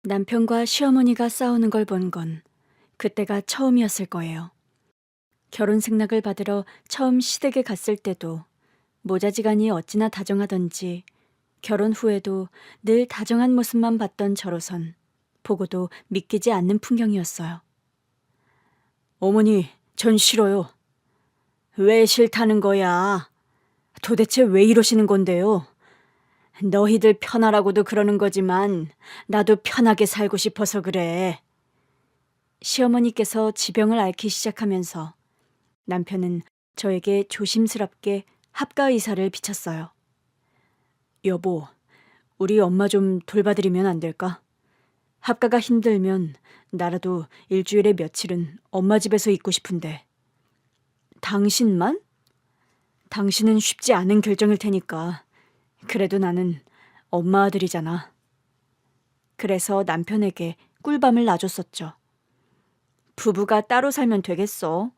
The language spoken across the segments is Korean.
남편과 시어머니가 싸우는 걸 본 건 그때가 처음이었을 거예요. 결혼 승낙을 받으러 처음 시댁에 갔을 때도 모자지간이 어찌나 다정하던지 결혼 후에도 늘 다정한 모습만 봤던 저로선 보고도 믿기지 않는 풍경이었어요. 어머니, 전 싫어요. 왜 싫다는 거야? 도대체 왜 이러시는 건데요? 너희들 편하라고도 그러는 거지만 나도 편하게 살고 싶어서 그래. 시어머니께서 지병을 앓기 시작하면서 남편은 저에게 조심스럽게 합가 의사를 비쳤어요. 여보, 우리 엄마 좀 돌봐드리면 안 될까? 합가가 힘들면 나라도 일주일에 며칠은 엄마 집에서 있고 싶은데. 당신만? 당신은 쉽지 않은 결정일 테니까. 그래도 나는 엄마 아들이잖아. 그래서 남편에게 꿀밤을 놔줬었죠. 부부가 따로 살면 되겠어.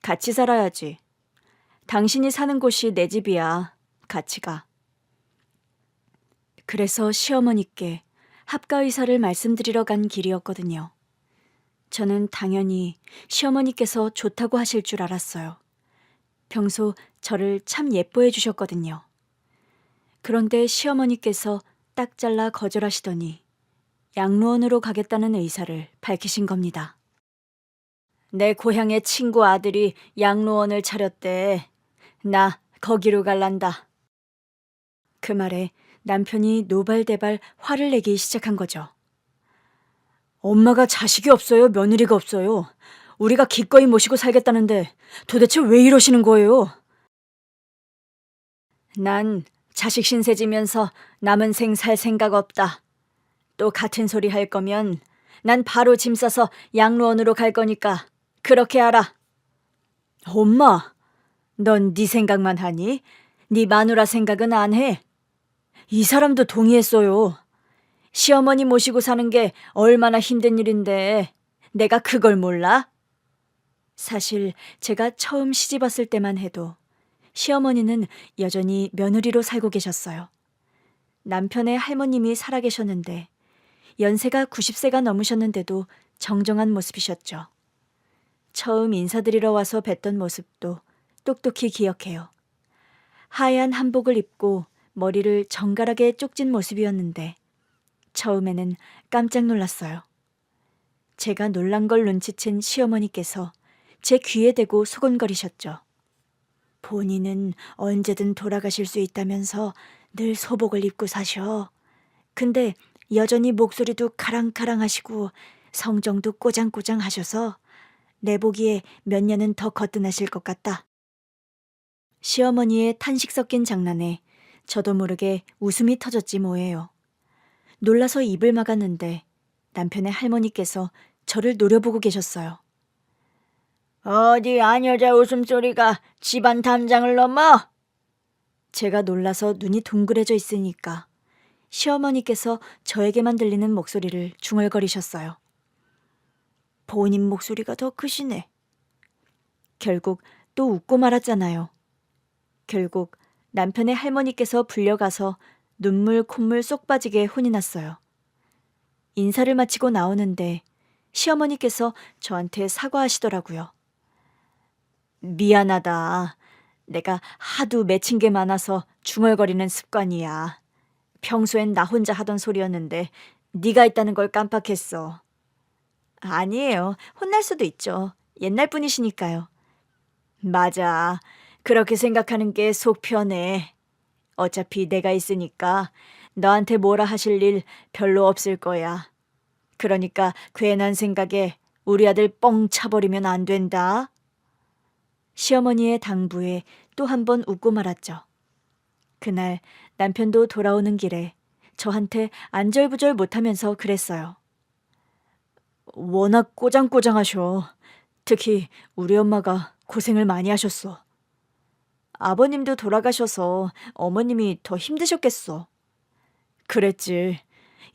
같이 살아야지. 당신이 사는 곳이 내 집이야. 같이 가. 그래서 시어머니께 합가 의사를 말씀드리러 간 길이었거든요. 저는 당연히 시어머니께서 좋다고 하실 줄 알았어요. 평소 저를 참 예뻐해 주셨거든요. 그런데 시어머니께서 딱 잘라 거절하시더니 양로원으로 가겠다는 의사를 밝히신 겁니다. 내 고향의 친구 아들이 양로원을 차렸대. 나 거기로 갈란다. 그 말에 남편이 노발대발 화를 내기 시작한 거죠. 엄마가 자식이 없어요? 며느리가 없어요? 우리가 기꺼이 모시고 살겠다는데 도대체 왜 이러시는 거예요? 난 자식 신세 지면서 남은 생 살 생각 없다. 또 같은 소리 할 거면 난 바로 짐 싸서 양로원으로 갈 거니까 그렇게 알아. 엄마, 넌 네 생각만 하니? 네 마누라 생각은 안 해? 이 사람도 동의했어요. 시어머니 모시고 사는 게 얼마나 힘든 일인데 내가 그걸 몰라? 사실 제가 처음 시집 왔을 때만 해도 시어머니는 여전히 며느리로 살고 계셨어요. 남편의 할머님이 살아계셨는데 연세가 90세가 넘으셨는데도 정정한 모습이셨죠. 처음 인사드리러 와서 뵀던 모습도 똑똑히 기억해요. 하얀 한복을 입고 머리를 정갈하게 쪽진 모습이었는데 처음에는 깜짝 놀랐어요. 제가 놀란 걸 눈치챈 시어머니께서 제 귀에 대고 소곤거리셨죠. 본인은 언제든 돌아가실 수 있다면서 늘 소복을 입고 사셔. 근데 여전히 목소리도 카랑카랑하시고 성정도 꼬장꼬장 하셔서 내 보기에 몇 년은 더 거뜬하실 것 같다. 시어머니의 탄식 섞인 장난에 저도 모르게 웃음이 터졌지 뭐예요. 놀라서 입을 막았는데 남편의 할머니께서 저를 노려보고 계셨어요. 어디 안 여자 웃음소리가 집안 담장을 넘어? 제가 놀라서 눈이 동그래져 있으니까 시어머니께서 저에게만 들리는 목소리를 중얼거리셨어요. 본인 목소리가 더 크시네. 결국 또 웃고 말았잖아요. 결국 남편의 할머니께서 불려가서 눈물 콧물 쏙 빠지게 혼이 났어요. 인사를 마치고 나오는데 시어머니께서 저한테 사과하시더라고요. 미안하다. 내가 하도 맺힌 게 많아서 중얼거리는 습관이야. 평소엔 나 혼자 하던 소리였는데 네가 있다는 걸 깜빡했어. 아니에요. 혼날 수도 있죠. 옛날 분이시니까요. 맞아. 그렇게 생각하는 게 속 편해. 어차피 내가 있으니까 너한테 뭐라 하실 일 별로 없을 거야. 그러니까 괜한 생각에 우리 아들 뻥 차버리면 안 된다. 시어머니의 당부에 또 한 번 웃고 말았죠. 그날 남편도 돌아오는 길에 저한테 안절부절 못하면서 그랬어요. 워낙 꼬장꼬장하셔. 특히 우리 엄마가 고생을 많이 하셨어. 아버님도 돌아가셔서 어머님이 더 힘드셨겠어. 그랬지.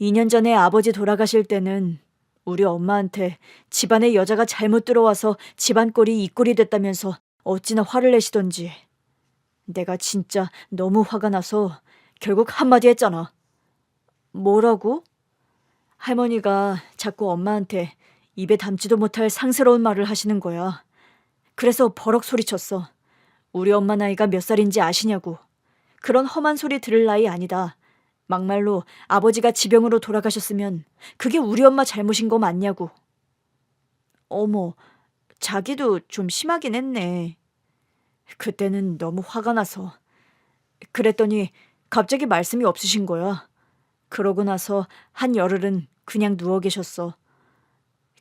2년 전에 아버지 돌아가실 때는 우리 엄마한테 집안에 여자가 잘못 들어와서 집안 꼴이 이 꼴이 됐다면서 어찌나 화를 내시던지. 내가 진짜 너무 화가 나서 결국 한마디 했잖아. 뭐라고? 할머니가 자꾸 엄마한테 입에 담지도 못할 상스러운 말을 하시는 거야. 그래서 버럭 소리쳤어. 우리 엄마 나이가 몇 살인지 아시냐고. 그런 험한 소리 들을 나이 아니다. 막말로 아버지가 지병으로 돌아가셨으면 그게 우리 엄마 잘못인 거 맞냐고. 어머, 자기도 좀 심하긴 했네. 그때는 너무 화가 나서. 그랬더니 갑자기 말씀이 없으신 거야. 그러고 나서 한 열흘은 그냥 누워 계셨어.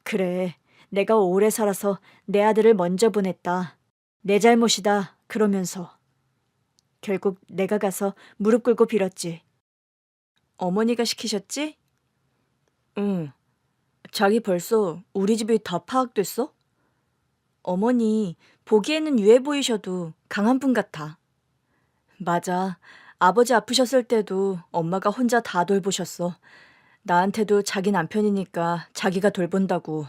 그래, 내가 오래 살아서 내 아들을 먼저 보냈다. 내 잘못이다. 그러면서. 결국 내가 가서 무릎 꿇고 빌었지. 어머니가 시키셨지? 응. 자기 벌써 우리 집이 다 파악됐어? 어머니, 보기에는 유해 보이셔도 강한 분 같아. 맞아. 아버지 아프셨을 때도 엄마가 혼자 다 돌보셨어. 나한테도 자기 남편이니까 자기가 돌본다고.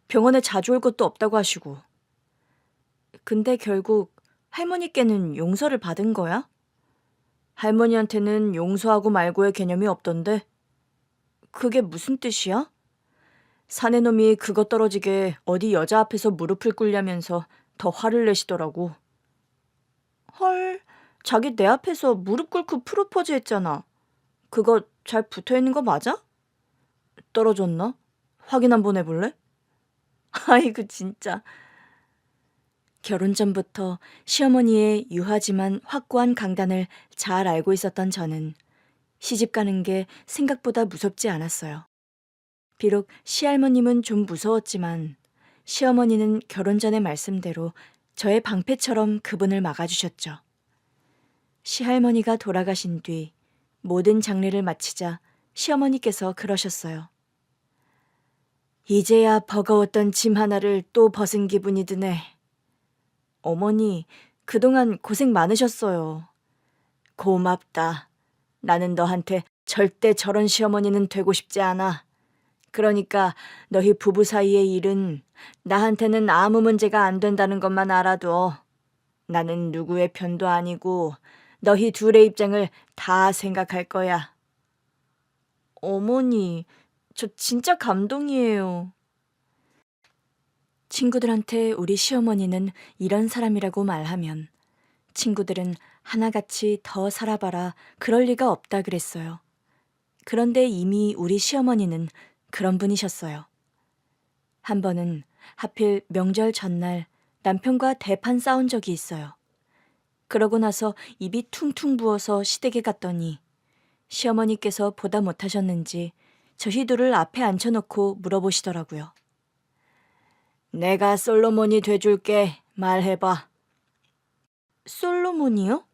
병원에 자주 올 것도 없다고 하시고. 근데 결국 할머니께는 용서를 받은 거야? 할머니한테는 용서하고 말고의 개념이 없던데. 그게 무슨 뜻이야? 사내놈이 그거 떨어지게 어디 여자 앞에서 무릎을 꿇냐면서 더 화를 내시더라고. 헐, 자기 내 앞에서 무릎 꿇고 프로포즈 했잖아. 그거 잘 붙어 있는 거 맞아? 떨어졌나? 확인 한번 해볼래? 아이고, 진짜. 결혼 전부터 시어머니의 유하지만 확고한 강단을 잘 알고 있었던 저는 시집 가는 게 생각보다 무섭지 않았어요. 비록 시할머님은 좀 무서웠지만 시어머니는 결혼 전의 말씀대로 저의 방패처럼 그분을 막아주셨죠. 시할머니가 돌아가신 뒤 모든 장례를 마치자 시어머니께서 그러셨어요. 이제야 버거웠던 짐 하나를 또 벗은 기분이 드네. 어머니, 그동안 고생 많으셨어요. 고맙다. 나는 너한테 절대 저런 시어머니는 되고 싶지 않아. 그러니까 너희 부부 사이의 일은 나한테는 아무 문제가 안 된다는 것만 알아둬. 나는 누구의 편도 아니고 너희 둘의 입장을 다 생각할 거야. 어머니, 저 진짜 감동이에요. 친구들한테 우리 시어머니는 이런 사람이라고 말하면 친구들은 하나같이 더 살아봐라 그럴 리가 없다 그랬어요. 그런데 이미 우리 시어머니는 그런 분이셨어요. 한 번은 하필 명절 전날 남편과 대판 싸운 적이 있어요. 그러고 나서 입이 퉁퉁 부어서 시댁에 갔더니 시어머니께서 보다 못하셨는지 저희 둘을 앞에 앉혀놓고 물어보시더라고요. 내가 솔로몬이 돼줄게. 말해봐. 솔로몬이요?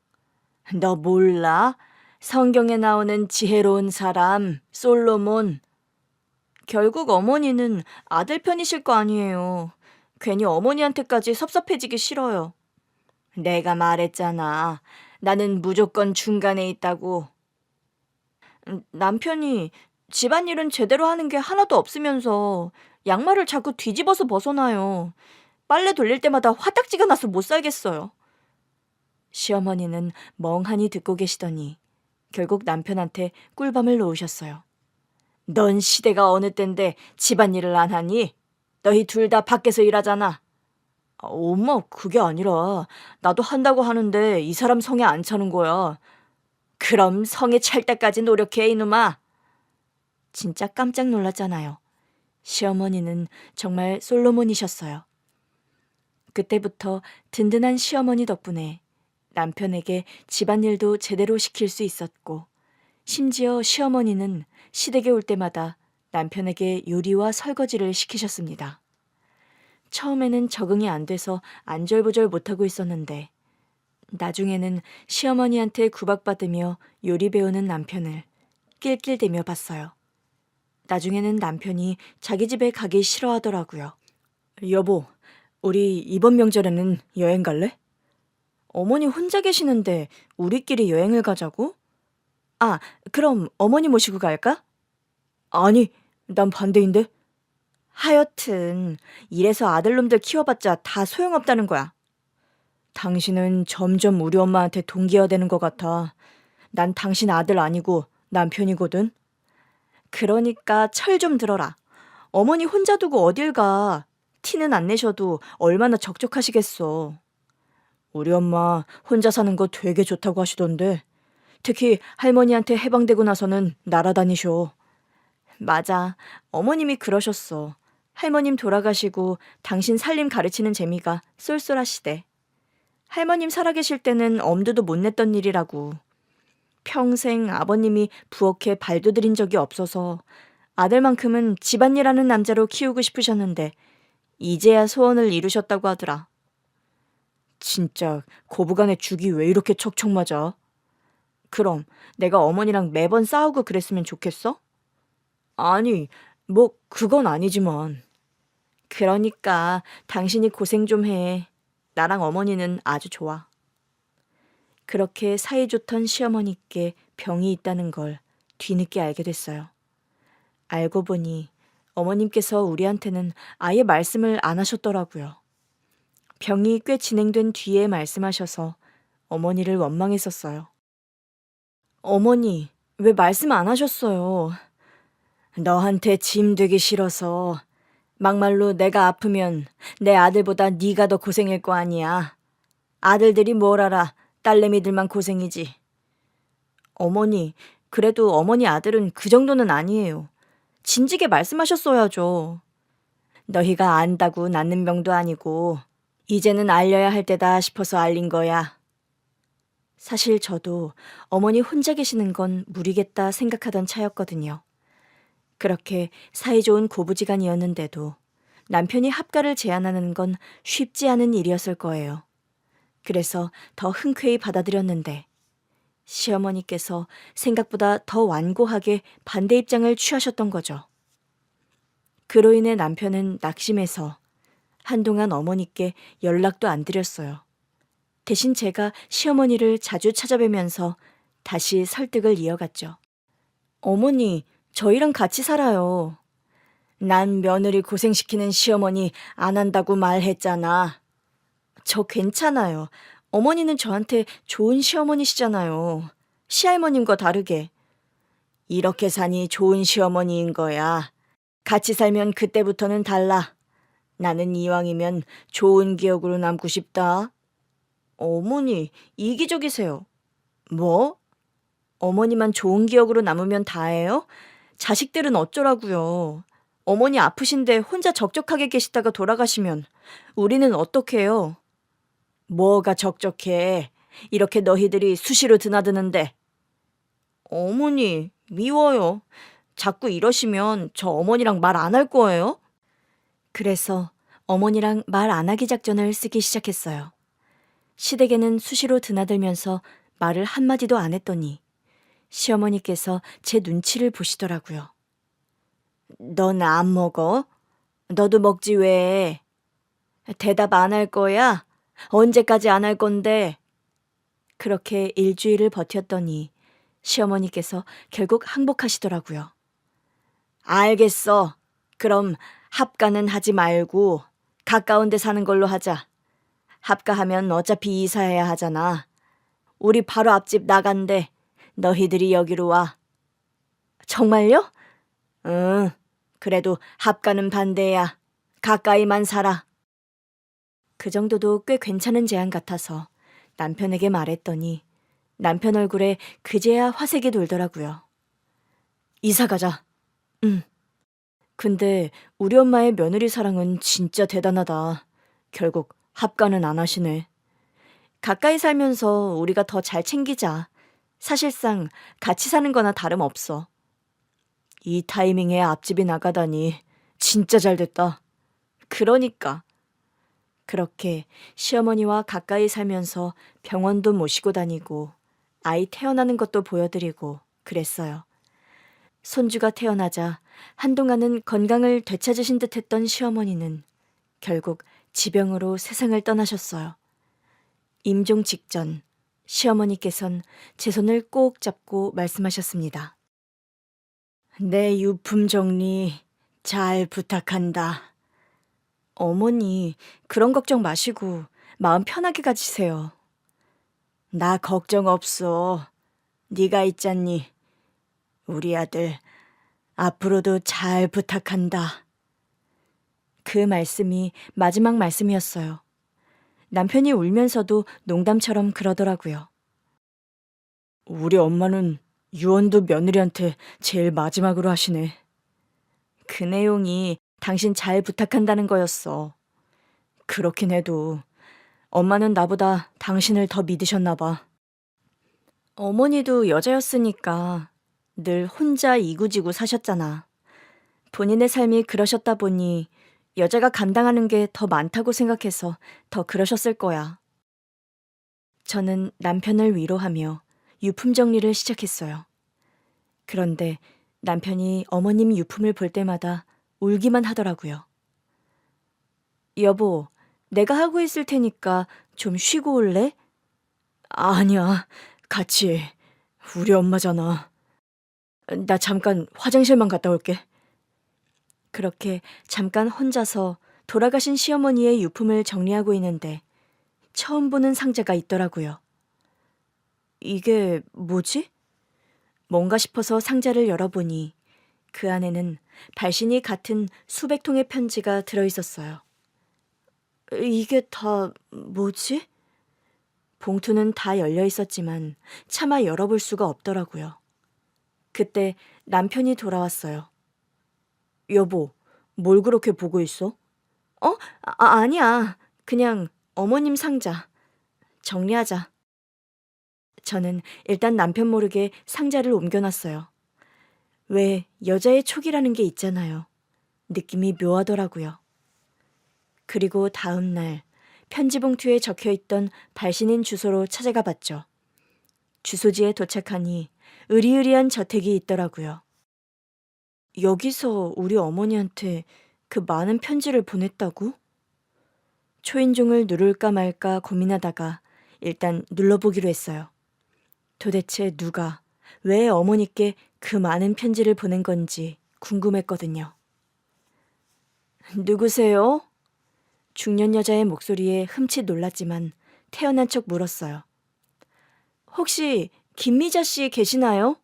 너 몰라? 성경에 나오는 지혜로운 사람, 솔로몬. 결국 어머니는 아들 편이실 거 아니에요. 괜히 어머니한테까지 섭섭해지기 싫어요. 내가 말했잖아. 나는 무조건 중간에 있다고. 남편이 집안일은 제대로 하는 게 하나도 없으면서 양말을 자꾸 뒤집어서 벗어나요. 빨래 돌릴 때마다 화딱지가 나서 못 살겠어요. 시어머니는 멍하니 듣고 계시더니 결국 남편한테 꿀밤을 놓으셨어요. 넌 시대가 어느 땐데 집안일을 안 하니? 너희 둘 다 밖에서 일하잖아. 엄마, 그게 아니라 나도 한다고 하는데 이 사람 성에 안 차는 거야. 그럼 성에 찰 때까지 노력해, 이놈아. 진짜 깜짝 놀랐잖아요. 시어머니는 정말 솔로몬이셨어요. 그때부터 든든한 시어머니 덕분에 남편에게 집안일도 제대로 시킬 수 있었고 심지어 시어머니는 시댁에 올 때마다 남편에게 요리와 설거지를 시키셨습니다. 처음에는 적응이 안 돼서 안절부절 못하고 있었는데 나중에는 시어머니한테 구박받으며 요리 배우는 남편을 낄낄대며 봤어요. 나중에는 남편이 자기 집에 가기 싫어하더라고요. 여보, 우리 이번 명절에는 여행 갈래? 어머니 혼자 계시는데 우리끼리 여행을 가자고? 아, 그럼 어머니 모시고 갈까? 아니, 난 반대인데. 하여튼 이래서 아들놈들 키워봤자 다 소용없다는 거야. 당신은 점점 우리 엄마한테 동기화되는 것 같아. 난 당신 아들 아니고 남편이거든. 그러니까 철 좀 들어라. 어머니 혼자 두고 어딜 가. 티는 안 내셔도 얼마나 적적하시겠어. 우리 엄마 혼자 사는 거 되게 좋다고 하시던데. 특히 할머니한테 해방되고 나서는 날아다니셔. 맞아. 어머님이 그러셨어. 할머님 돌아가시고 당신 살림 가르치는 재미가 쏠쏠하시대. 할머님 살아계실 때는 엄두도 못 냈던 일이라고. 평생 아버님이 부엌에 발도 들인 적이 없어서 아들만큼은 집안일하는 남자로 키우고 싶으셨는데 이제야 소원을 이루셨다고 하더라. 진짜 고부간의 죽이 왜 이렇게 척척 맞아? 그럼 내가 어머니랑 매번 싸우고 그랬으면 좋겠어? 아니, 뭐 그건 아니지만. 그러니까 당신이 고생 좀 해. 나랑 어머니는 아주 좋아. 그렇게 사이좋던 시어머니께 병이 있다는 걸 뒤늦게 알게 됐어요. 알고 보니 어머님께서 우리한테는 아예 말씀을 안 하셨더라고요. 병이 꽤 진행된 뒤에 말씀하셔서 어머니를 원망했었어요. 어머니, 왜 말씀 안 하셨어요? 너한테 짐 되기 싫어서. 막말로 내가 아프면 내 아들보다 네가 더 고생일 거 아니야. 아들들이 뭘 알아. 딸내미들만 고생이지. 어머니, 그래도 어머니 아들은 그 정도는 아니에요. 진지게 말씀하셨어야죠. 너희가 안다고 낫는 병도 아니고 이제는 알려야 할 때다 싶어서 알린 거야. 사실 저도 어머니 혼자 계시는 건 무리겠다 생각하던 차였거든요. 그렇게 사이좋은 고부지간이었는데도 남편이 합가를 제안하는 건 쉽지 않은 일이었을 거예요. 그래서 더 흔쾌히 받아들였는데 시어머니께서 생각보다 더 완고하게 반대 입장을 취하셨던 거죠. 그로 인해 남편은 낙심해서 한동안 어머니께 연락도 안 드렸어요. 대신 제가 시어머니를 자주 찾아뵈면서 다시 설득을 이어갔죠. 어머니, 저희랑 같이 살아요. 난 며느리 고생시키는 시어머니 안 한다고 말했잖아. 저 괜찮아요. 어머니는 저한테 좋은 시어머니시잖아요. 시할머님과 다르게. 이렇게 사니 좋은 시어머니인 거야. 같이 살면 그때부터는 달라. 나는 이왕이면 좋은 기억으로 남고 싶다. 어머니, 이기적이세요. 뭐? 어머니만 좋은 기억으로 남으면 다예요? 자식들은 어쩌라고요. 어머니 아프신데 혼자 적적하게 계시다가 돌아가시면 우리는 어떡해요? 뭐가 적적해. 이렇게 너희들이 수시로 드나드는데. 어머니, 미워요. 자꾸 이러시면 저 어머니랑 말 안 할 거예요? 그래서 어머니랑 말 안 하기 작전을 쓰기 시작했어요. 시댁에는 수시로 드나들면서 말을 한마디도 안 했더니 시어머니께서 제 눈치를 보시더라고요. 넌 안 먹어? 너도 먹지 왜? 대답 안 할 거야? 언제까지 안 할 건데? 그렇게 일주일을 버텼더니 시어머니께서 결국 항복하시더라고요. 알겠어. 그럼 합가는 하지 말고 가까운 데 사는 걸로 하자. 합가하면 어차피 이사해야 하잖아. 우리 바로 앞집 나간대. 너희들이 여기로 와. 정말요? 응. 그래도 합가는 반대야. 가까이만 살아. 그 정도도 꽤 괜찮은 제안 같아서 남편에게 말했더니 남편 얼굴에 그제야 화색이 돌더라고요. 이사 가자. 응. 근데 우리 엄마의 며느리 사랑은 진짜 대단하다. 결국 합가는 안 하시네. 가까이 살면서 우리가 더 잘 챙기자. 사실상 같이 사는 거나 다름없어. 이 타이밍에 앞집이 나가다니 진짜 잘 됐다. 그러니까. 그렇게 시어머니와 가까이 살면서 병원도 모시고 다니고 아이 태어나는 것도 보여드리고 그랬어요. 손주가 태어나자 한동안은 건강을 되찾으신 듯했던 시어머니는 결국 지병으로 세상을 떠나셨어요. 임종 직전 시어머니께선 제 손을 꼭 잡고 말씀하셨습니다. 내 유품 정리 잘 부탁한다. 어머니, 그런 걱정 마시고 마음 편하게 가지세요. 나 걱정 없어. 네가 있잖니. 우리 아들 앞으로도 잘 부탁한다. 그 말씀이 마지막 말씀이었어요. 남편이 울면서도 농담처럼 그러더라고요. 우리 엄마는 유언도 며느리한테 제일 마지막으로 하시네. 그 내용이 당신 잘 부탁한다는 거였어. 그렇긴 해도 엄마는 나보다 당신을 더 믿으셨나 봐. 어머니도 여자였으니까 늘 혼자 이구지구 사셨잖아. 본인의 삶이 그러셨다 보니 여자가 감당하는 게 더 많다고 생각해서 더 그러셨을 거야. 저는 남편을 위로하며 유품 정리를 시작했어요. 그런데 남편이 어머님 유품을 볼 때마다 울기만 하더라고요. 여보, 내가 하고 있을 테니까 좀 쉬고 올래? 아니야, 같이 해. 우리 엄마잖아. 나 잠깐 화장실만 갔다 올게. 그렇게 잠깐 혼자서 돌아가신 시어머니의 유품을 정리하고 있는데 처음 보는 상자가 있더라고요. 이게 뭐지? 뭔가 싶어서 상자를 열어보니 그 안에는 발신이 같은 수백 통의 편지가 들어있었어요. 이게 다 뭐지? 봉투는 다 열려 있었지만 차마 열어볼 수가 없더라고요. 그때 남편이 돌아왔어요. 여보, 뭘 그렇게 보고 있어? 아니야. 그냥 어머님 상자. 정리하자. 저는 일단 남편 모르게 상자를 옮겨놨어요. 왜 여자의 촉이라는 게 있잖아요. 느낌이 묘하더라고요. 그리고 다음 날 편지 봉투에 적혀있던 발신인 주소로 찾아가 봤죠. 주소지에 도착하니 으리으리한 저택이 있더라고요. 여기서 우리 어머니한테 그 많은 편지를 보냈다고? 초인종을 누를까 말까 고민하다가 일단 눌러보기로 했어요. 도대체 누가, 왜 어머니께 그 많은 편지를 보낸 건지 궁금했거든요. 누구세요? 중년 여자의 목소리에 흠칫 놀랐지만 태어난 척 물었어요. 혹시 김미자 씨 계시나요?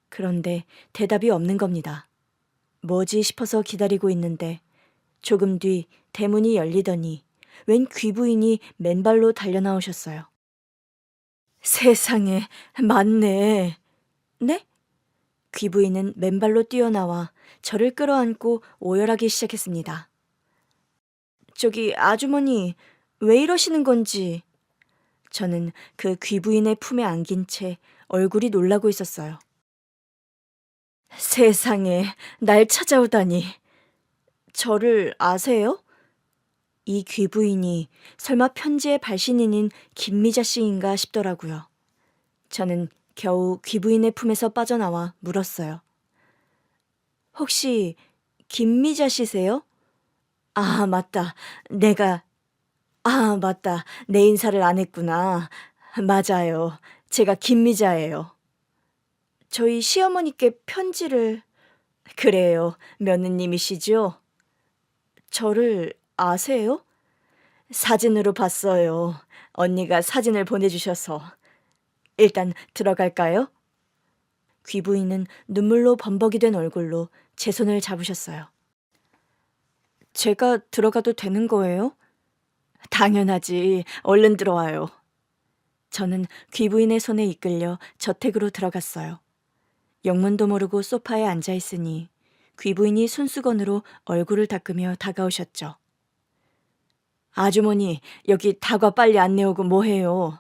그런데 대답이 없는 겁니다. 뭐지 싶어서 기다리고 있는데 조금 뒤 대문이 열리더니 웬 귀부인이 맨발로 달려나오셨어요. 세상에, 맞네. 네? 귀부인은 맨발로 뛰어나와 저를 끌어안고 오열하기 시작했습니다. 저기 아주머니, 왜 이러시는 건지. 저는 그 귀부인의 품에 안긴 채 얼굴이 놀라고 있었어요. 세상에, 날 찾아오다니. 저를 아세요? 이 귀부인이 설마 편지의 발신인인 김미자 씨인가 싶더라고요. 저는 겨우 귀부인의 품에서 빠져나와 물었어요. 혹시 김미자 씨세요? 아, 맞다. 맞다. 내 인사를 안 했구나. 맞아요. 제가 김미자예요. 저희 시어머니께 편지를... 그래요. 며느님이시죠? 저를 아세요? 사진으로 봤어요. 언니가 사진을 보내주셔서. 일단 들어갈까요? 귀부인은 눈물로 범벅이 된 얼굴로 제 손을 잡으셨어요. 제가 들어가도 되는 거예요? 당연하지. 얼른 들어와요. 저는 귀부인의 손에 이끌려 저택으로 들어갔어요. 영문도 모르고 소파에 앉아 있으니 귀부인이 손수건으로 얼굴을 닦으며 다가오셨죠. 아주머니, 여기 다과 빨리 안 내오고 뭐해요?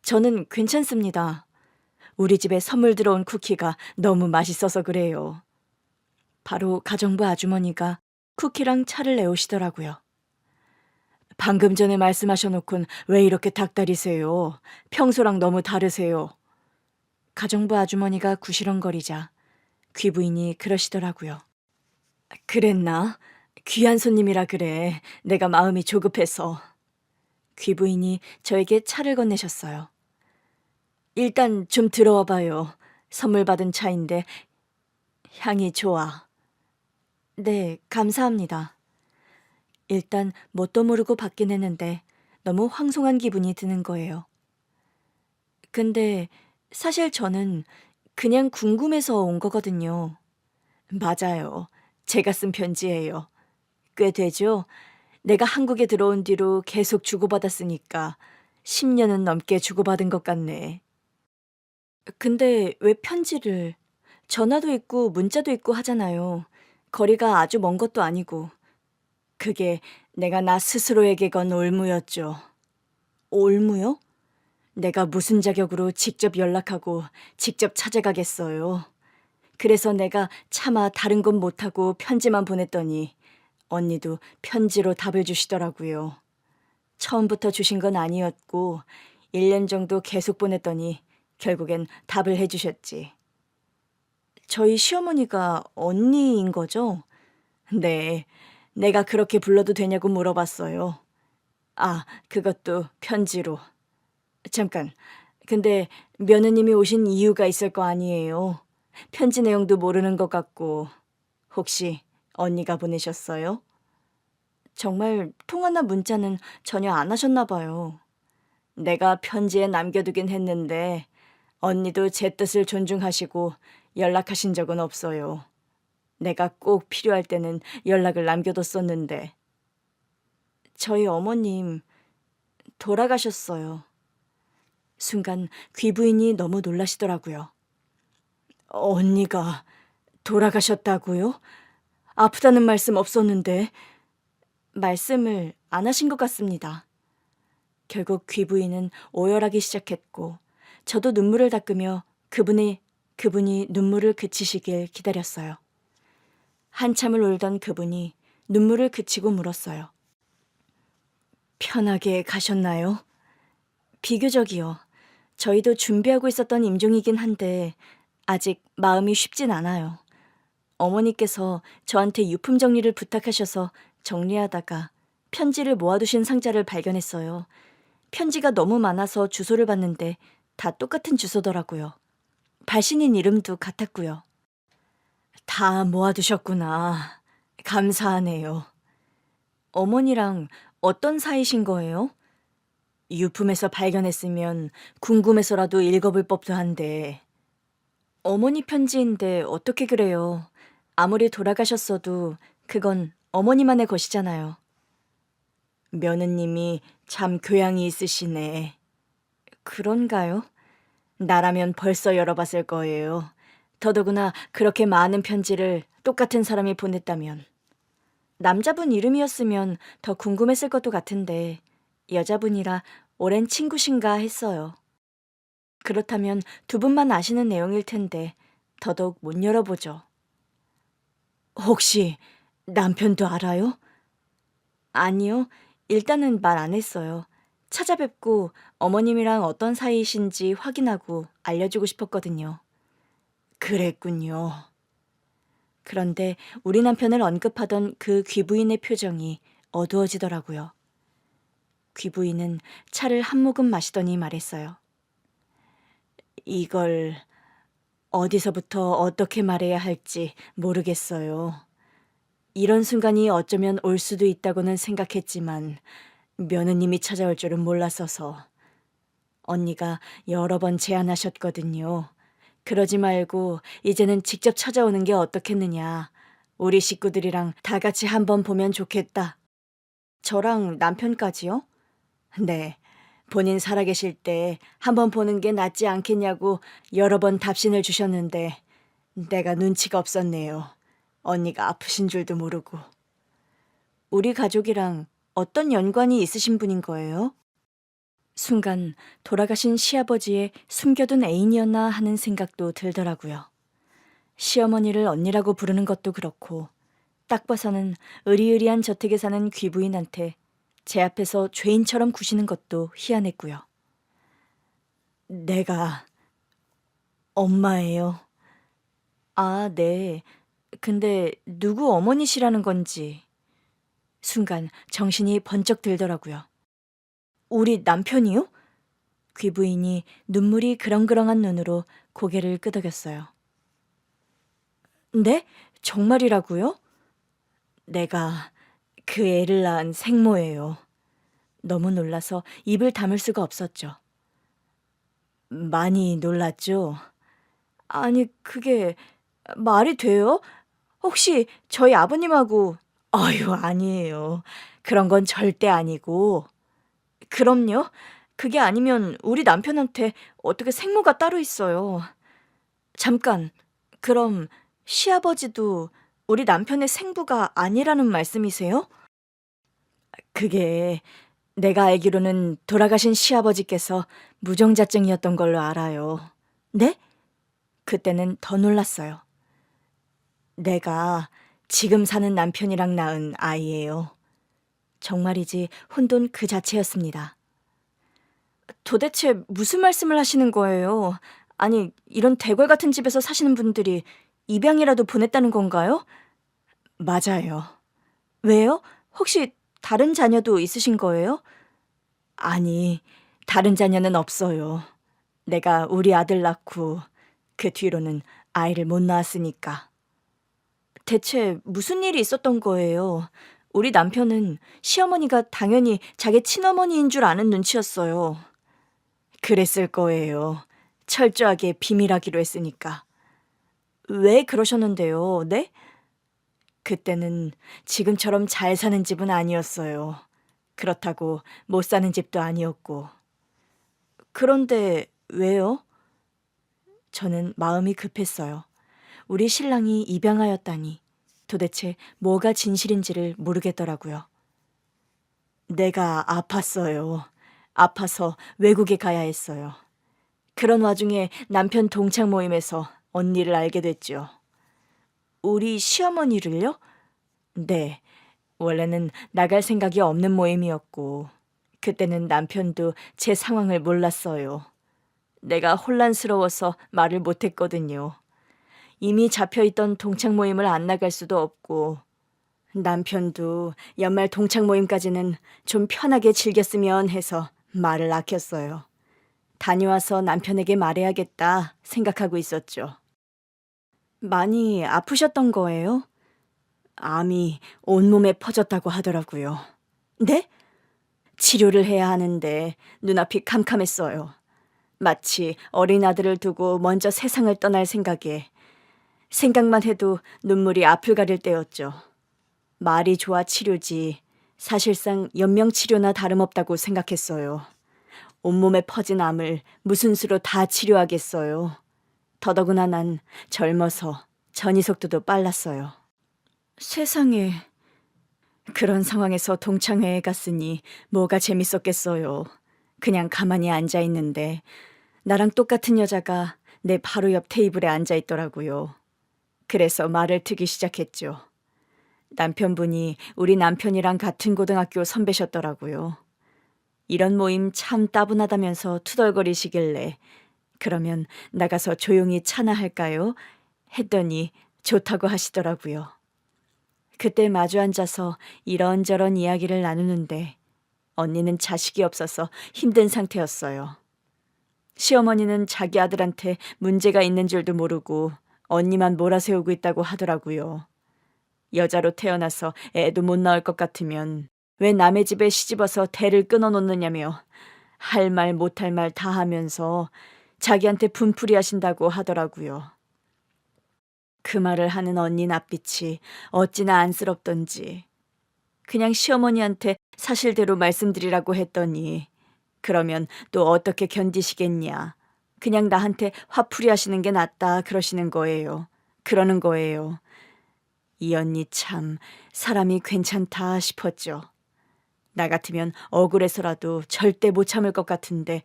저는 괜찮습니다. 우리 집에 선물 들어온 쿠키가 너무 맛있어서 그래요. 바로 가정부 아주머니가 쿠키랑 차를 내오시더라고요. 방금 전에 말씀하셔놓곤 왜 이렇게 닭다리세요? 평소랑 너무 다르세요. 가정부 아주머니가 구시렁거리자 귀부인이 그러시더라고요. 그랬나? 귀한 손님이라 그래. 내가 마음이 조급해서. 귀부인이 저에게 차를 건네셨어요. 일단 좀 들어와 봐요. 선물 받은 차인데 향이 좋아. 네, 감사합니다. 일단 뭣도 모르고 받긴 했는데 너무 황송한 기분이 드는 거예요. 근데 사실 저는 그냥 궁금해서 온 거거든요. 맞아요. 제가 쓴 편지예요. 꽤 되죠? 내가 한국에 들어온 뒤로 계속 주고받았으니까 10년은 넘게 주고받은 것 같네. 근데 왜 편지를? 전화도 있고 문자도 있고 하잖아요. 거리가 아주 먼 것도 아니고. 그게 내가 나 스스로에게 건 올무였죠. 올무요? 내가 무슨 자격으로 직접 연락하고 직접 찾아가겠어요. 그래서 내가 차마 다른 건 못하고 편지만 보냈더니 언니도 편지로 답을 주시더라고요. 처음부터 주신 건 아니었고 1년 정도 계속 보냈더니 결국엔 답을 해주셨지. 저희 시어머니가 언니인 거죠? 네, 내가 그렇게 불러도 되냐고 물어봤어요. 아, 그것도 편지로. 잠깐, 근데 며느님이 오신 이유가 있을 거 아니에요. 편지 내용도 모르는 것 같고, 혹시 언니가 보내셨어요? 정말 통화나 문자는 전혀 안 하셨나 봐요. 내가 편지에 남겨두긴 했는데, 언니도 제 뜻을 존중하시고 연락하신 적은 없어요. 내가 꼭 필요할 때는 연락을 남겨뒀었는데. 저희 어머님 돌아가셨어요. 순간 귀부인이 너무 놀라시더라고요. 언니가 돌아가셨다고요? 아프다는 말씀 없었는데. 말씀을 안 하신 것 같습니다. 결국 귀부인은 오열하기 시작했고 저도 눈물을 닦으며 그분이 눈물을 그치시길 기다렸어요. 한참을 울던 그분이 눈물을 그치고 물었어요. 편하게 가셨나요? 비교적이요. 저희도 준비하고 있었던 임종이긴 한데 아직 마음이 쉽진 않아요. 어머니께서 저한테 유품 정리를 부탁하셔서 정리하다가 편지를 모아두신 상자를 발견했어요. 편지가 너무 많아서 주소를 봤는데 다 똑같은 주소더라고요. 발신인 이름도 같았고요. 다 모아두셨구나. 감사하네요. 어머니랑 어떤 사이신 거예요? 유품에서 발견했으면 궁금해서라도 읽어볼 법도 한데. 어머니 편지인데 어떻게 그래요? 아무리 돌아가셨어도 그건 어머니만의 것이잖아요. 며느님이 참 교양이 있으시네. 그런가요? 나라면 벌써 열어봤을 거예요. 더더구나 그렇게 많은 편지를 똑같은 사람이 보냈다면. 남자분 이름이었으면 더 궁금했을 것도 같은데 여자분이라 오랜 친구신가 했어요. 그렇다면 두 분만 아시는 내용일 텐데 더더욱 못 열어보죠. 혹시 남편도 알아요? 아니요. 일단은 말 안 했어요. 찾아뵙고 어머님이랑 어떤 사이이신지 확인하고 알려주고 싶었거든요. 그랬군요. 그런데 우리 남편을 언급하던 그 귀부인의 표정이 어두워지더라고요. 귀부인은 차를 한 모금 마시더니 말했어요. 이걸 어디서부터 어떻게 말해야 할지 모르겠어요. 이런 순간이 어쩌면 올 수도 있다고는 생각했지만 며느님이 찾아올 줄은 몰랐어서. 언니가 여러 번 제안하셨거든요. 그러지 말고 이제는 직접 찾아오는 게 어떻겠느냐. 우리 식구들이랑 다 같이 한번 보면 좋겠다. 저랑 남편까지요? 네. 본인 살아계실 때 한번 보는 게 낫지 않겠냐고 여러 번 답신을 주셨는데 내가 눈치가 없었네요. 언니가 아프신 줄도 모르고. 우리 가족이랑 어떤 연관이 있으신 분인 거예요? 순간 돌아가신 시아버지의 숨겨둔 애인이었나 하는 생각도 들더라고요. 시어머니를 언니라고 부르는 것도 그렇고 딱 봐서는 으리으리한 저택에 사는 귀부인한테 제 앞에서 죄인처럼 구시는 것도 희한했고요. 내가 엄마예요. 아, 네. 근데 누구 어머니시라는 건지. 순간 정신이 번쩍 들더라고요. 우리 남편이요? 귀부인이 눈물이 그렁그렁한 눈으로 고개를 끄덕였어요. 네? 정말이라고요? 내가 그 애를 낳은 생모예요. 너무 놀라서 입을 다물 수가 없었죠. 많이 놀랐죠? 아니, 그게 말이 돼요? 혹시 저희 아버님하고 어휴, 아니에요. 그런 건 절대 아니고. 그럼요. 그게 아니면 우리 남편한테 어떻게 생모가 따로 있어요. 잠깐. 그럼 시아버지도 우리 남편의 생부가 아니라는 말씀이세요? 그게 내가 알기로는 돌아가신 시아버지께서 무정자증이었던 걸로 알아요. 네? 그때는 더 놀랐어요. 내가 지금 사는 남편이랑 낳은 아이예요. 정말이지 혼돈 그 자체였습니다. 도대체 무슨 말씀을 하시는 거예요? 아니, 이런 대궐 같은 집에서 사시는 분들이 입양이라도 보냈다는 건가요? 맞아요. 왜요? 혹시 다른 자녀도 있으신 거예요? 아니, 다른 자녀는 없어요. 내가 우리 아들 낳고 그 뒤로는 아이를 못 낳았으니까. 대체 무슨 일이 있었던 거예요? 우리 남편은 시어머니가 당연히 자기 친어머니인 줄 아는 눈치였어요. 그랬을 거예요. 철저하게 비밀하기로 했으니까. 왜 그러셨는데요, 네? 그때는 지금처럼 잘 사는 집은 아니었어요. 그렇다고 못 사는 집도 아니었고. 그런데 왜요? 저는 마음이 급했어요. 우리 신랑이 입양하였다니 도대체 뭐가 진실인지를 모르겠더라고요. 내가 아팠어요. 아파서 외국에 가야 했어요. 그런 와중에 남편 동창 모임에서 언니를 알게 됐죠. 우리 시어머니를요? 네. 원래는 나갈 생각이 없는 모임이었고, 그때는 남편도 제 상황을 몰랐어요. 내가 혼란스러워서 말을 못했거든요. 이미 잡혀있던 동창 모임을 안 나갈 수도 없고, 남편도 연말 동창 모임까지는 좀 편하게 즐겼으면 해서 말을 아꼈어요. 다녀와서 남편에게 말해야겠다 생각하고 있었죠. 많이 아프셨던 거예요? 암이 온몸에 퍼졌다고 하더라고요. 네? 치료를 해야 하는데 눈앞이 캄캄했어요. 마치 어린 아들을 두고 먼저 세상을 떠날 생각에 생각만 해도 눈물이 앞을 가릴 때였죠. 말이 좋아 치료지 사실상 연명치료나 다름없다고 생각했어요. 온몸에 퍼진 암을 무슨 수로 다 치료하겠어요. 더더구나 난 젊어서 전이 속도도 빨랐어요. 세상에, 그런 상황에서 동창회에 갔으니 뭐가 재밌었겠어요. 그냥 가만히 앉아 있는데 나랑 똑같은 여자가 내 바로 옆 테이블에 앉아 있더라고요. 그래서 말을 트기 시작했죠. 남편분이 우리 남편이랑 같은 고등학교 선배셨더라고요. 이런 모임 참 따분하다면서 투덜거리시길래 그러면 나가서 조용히 차나 할까요? 했더니 좋다고 하시더라고요. 그때 마주 앉아서 이런저런 이야기를 나누는데 언니는 자식이 없어서 힘든 상태였어요. 시어머니는 자기 아들한테 문제가 있는 줄도 모르고 언니만 몰아세우고 있다고 하더라고요. 여자로 태어나서 애도 못 낳을 것 같으면 왜 남의 집에 시집와서 대를 끊어놓느냐며 할 말 못할 말 다 하면서 자기한테 분풀이 하신다고 하더라고요. 그 말을 하는 언니 낯빛이 어찌나 안쓰럽던지 그냥 시어머니한테 사실대로 말씀드리라고 했더니 그러면 또 어떻게 견디시겠냐. 그냥 나한테 화풀이 하시는 게 낫다 그러시는 거예요. 그러는 거예요. 이 언니 참 사람이 괜찮다 싶었죠. 나 같으면 억울해서라도 절대 못 참을 것 같은데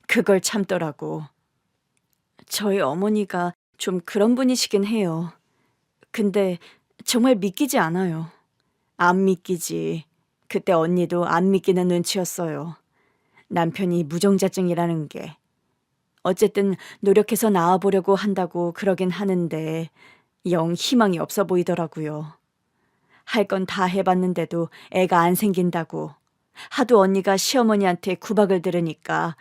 그걸 참더라고. 저희 어머니가 좀 그런 분이시긴 해요. 근데 정말 믿기지 않아요. 안 믿기지. 그때 언니도 안 믿기는 눈치였어요. 남편이 무정자증이라는 게. 어쨌든 노력해서 나아보려고 한다고 그러긴 하는데 영 희망이 없어 보이더라고요. 할 건 다 해봤는데도 애가 안 생긴다고. 하도 언니가 시어머니한테 구박을 들으니까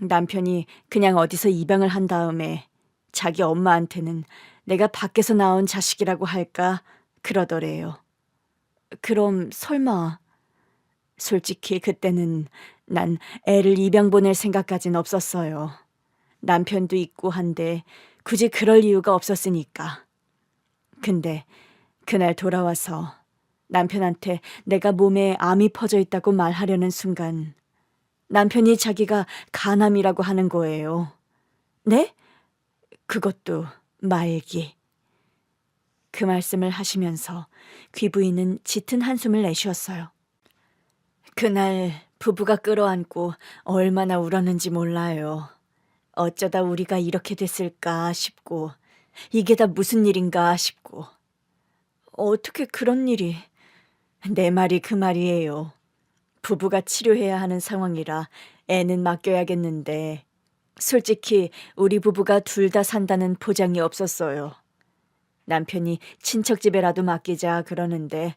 남편이 그냥 어디서 입양을 한 다음에 자기 엄마한테는 내가 밖에서 낳은 자식이라고 할까 그러더래요. 그럼 설마 솔직히 그때는 난 애를 입양 보낼 생각까진 없었어요. 남편도 있고 한데 굳이 그럴 이유가 없었으니까. 근데 그날 돌아와서 남편한테 내가 몸에 암이 퍼져 있다고 말하려는 순간 남편이 자기가 간암이라고 하는 거예요. 네? 그것도 말기. 그 말씀을 하시면서 귀부인은 짙은 한숨을 내쉬었어요. 그날 부부가 끌어안고 얼마나 울었는지 몰라요. 어쩌다 우리가 이렇게 됐을까 싶고 이게 다 무슨 일인가 싶고 어떻게 그런 일이. 내 말이 그 말이에요. 부부가 치료해야 하는 상황이라 애는 맡겨야겠는데 솔직히 우리 부부가 둘 다 산다는 보장이 없었어요. 남편이 친척 집에라도 맡기자 그러는데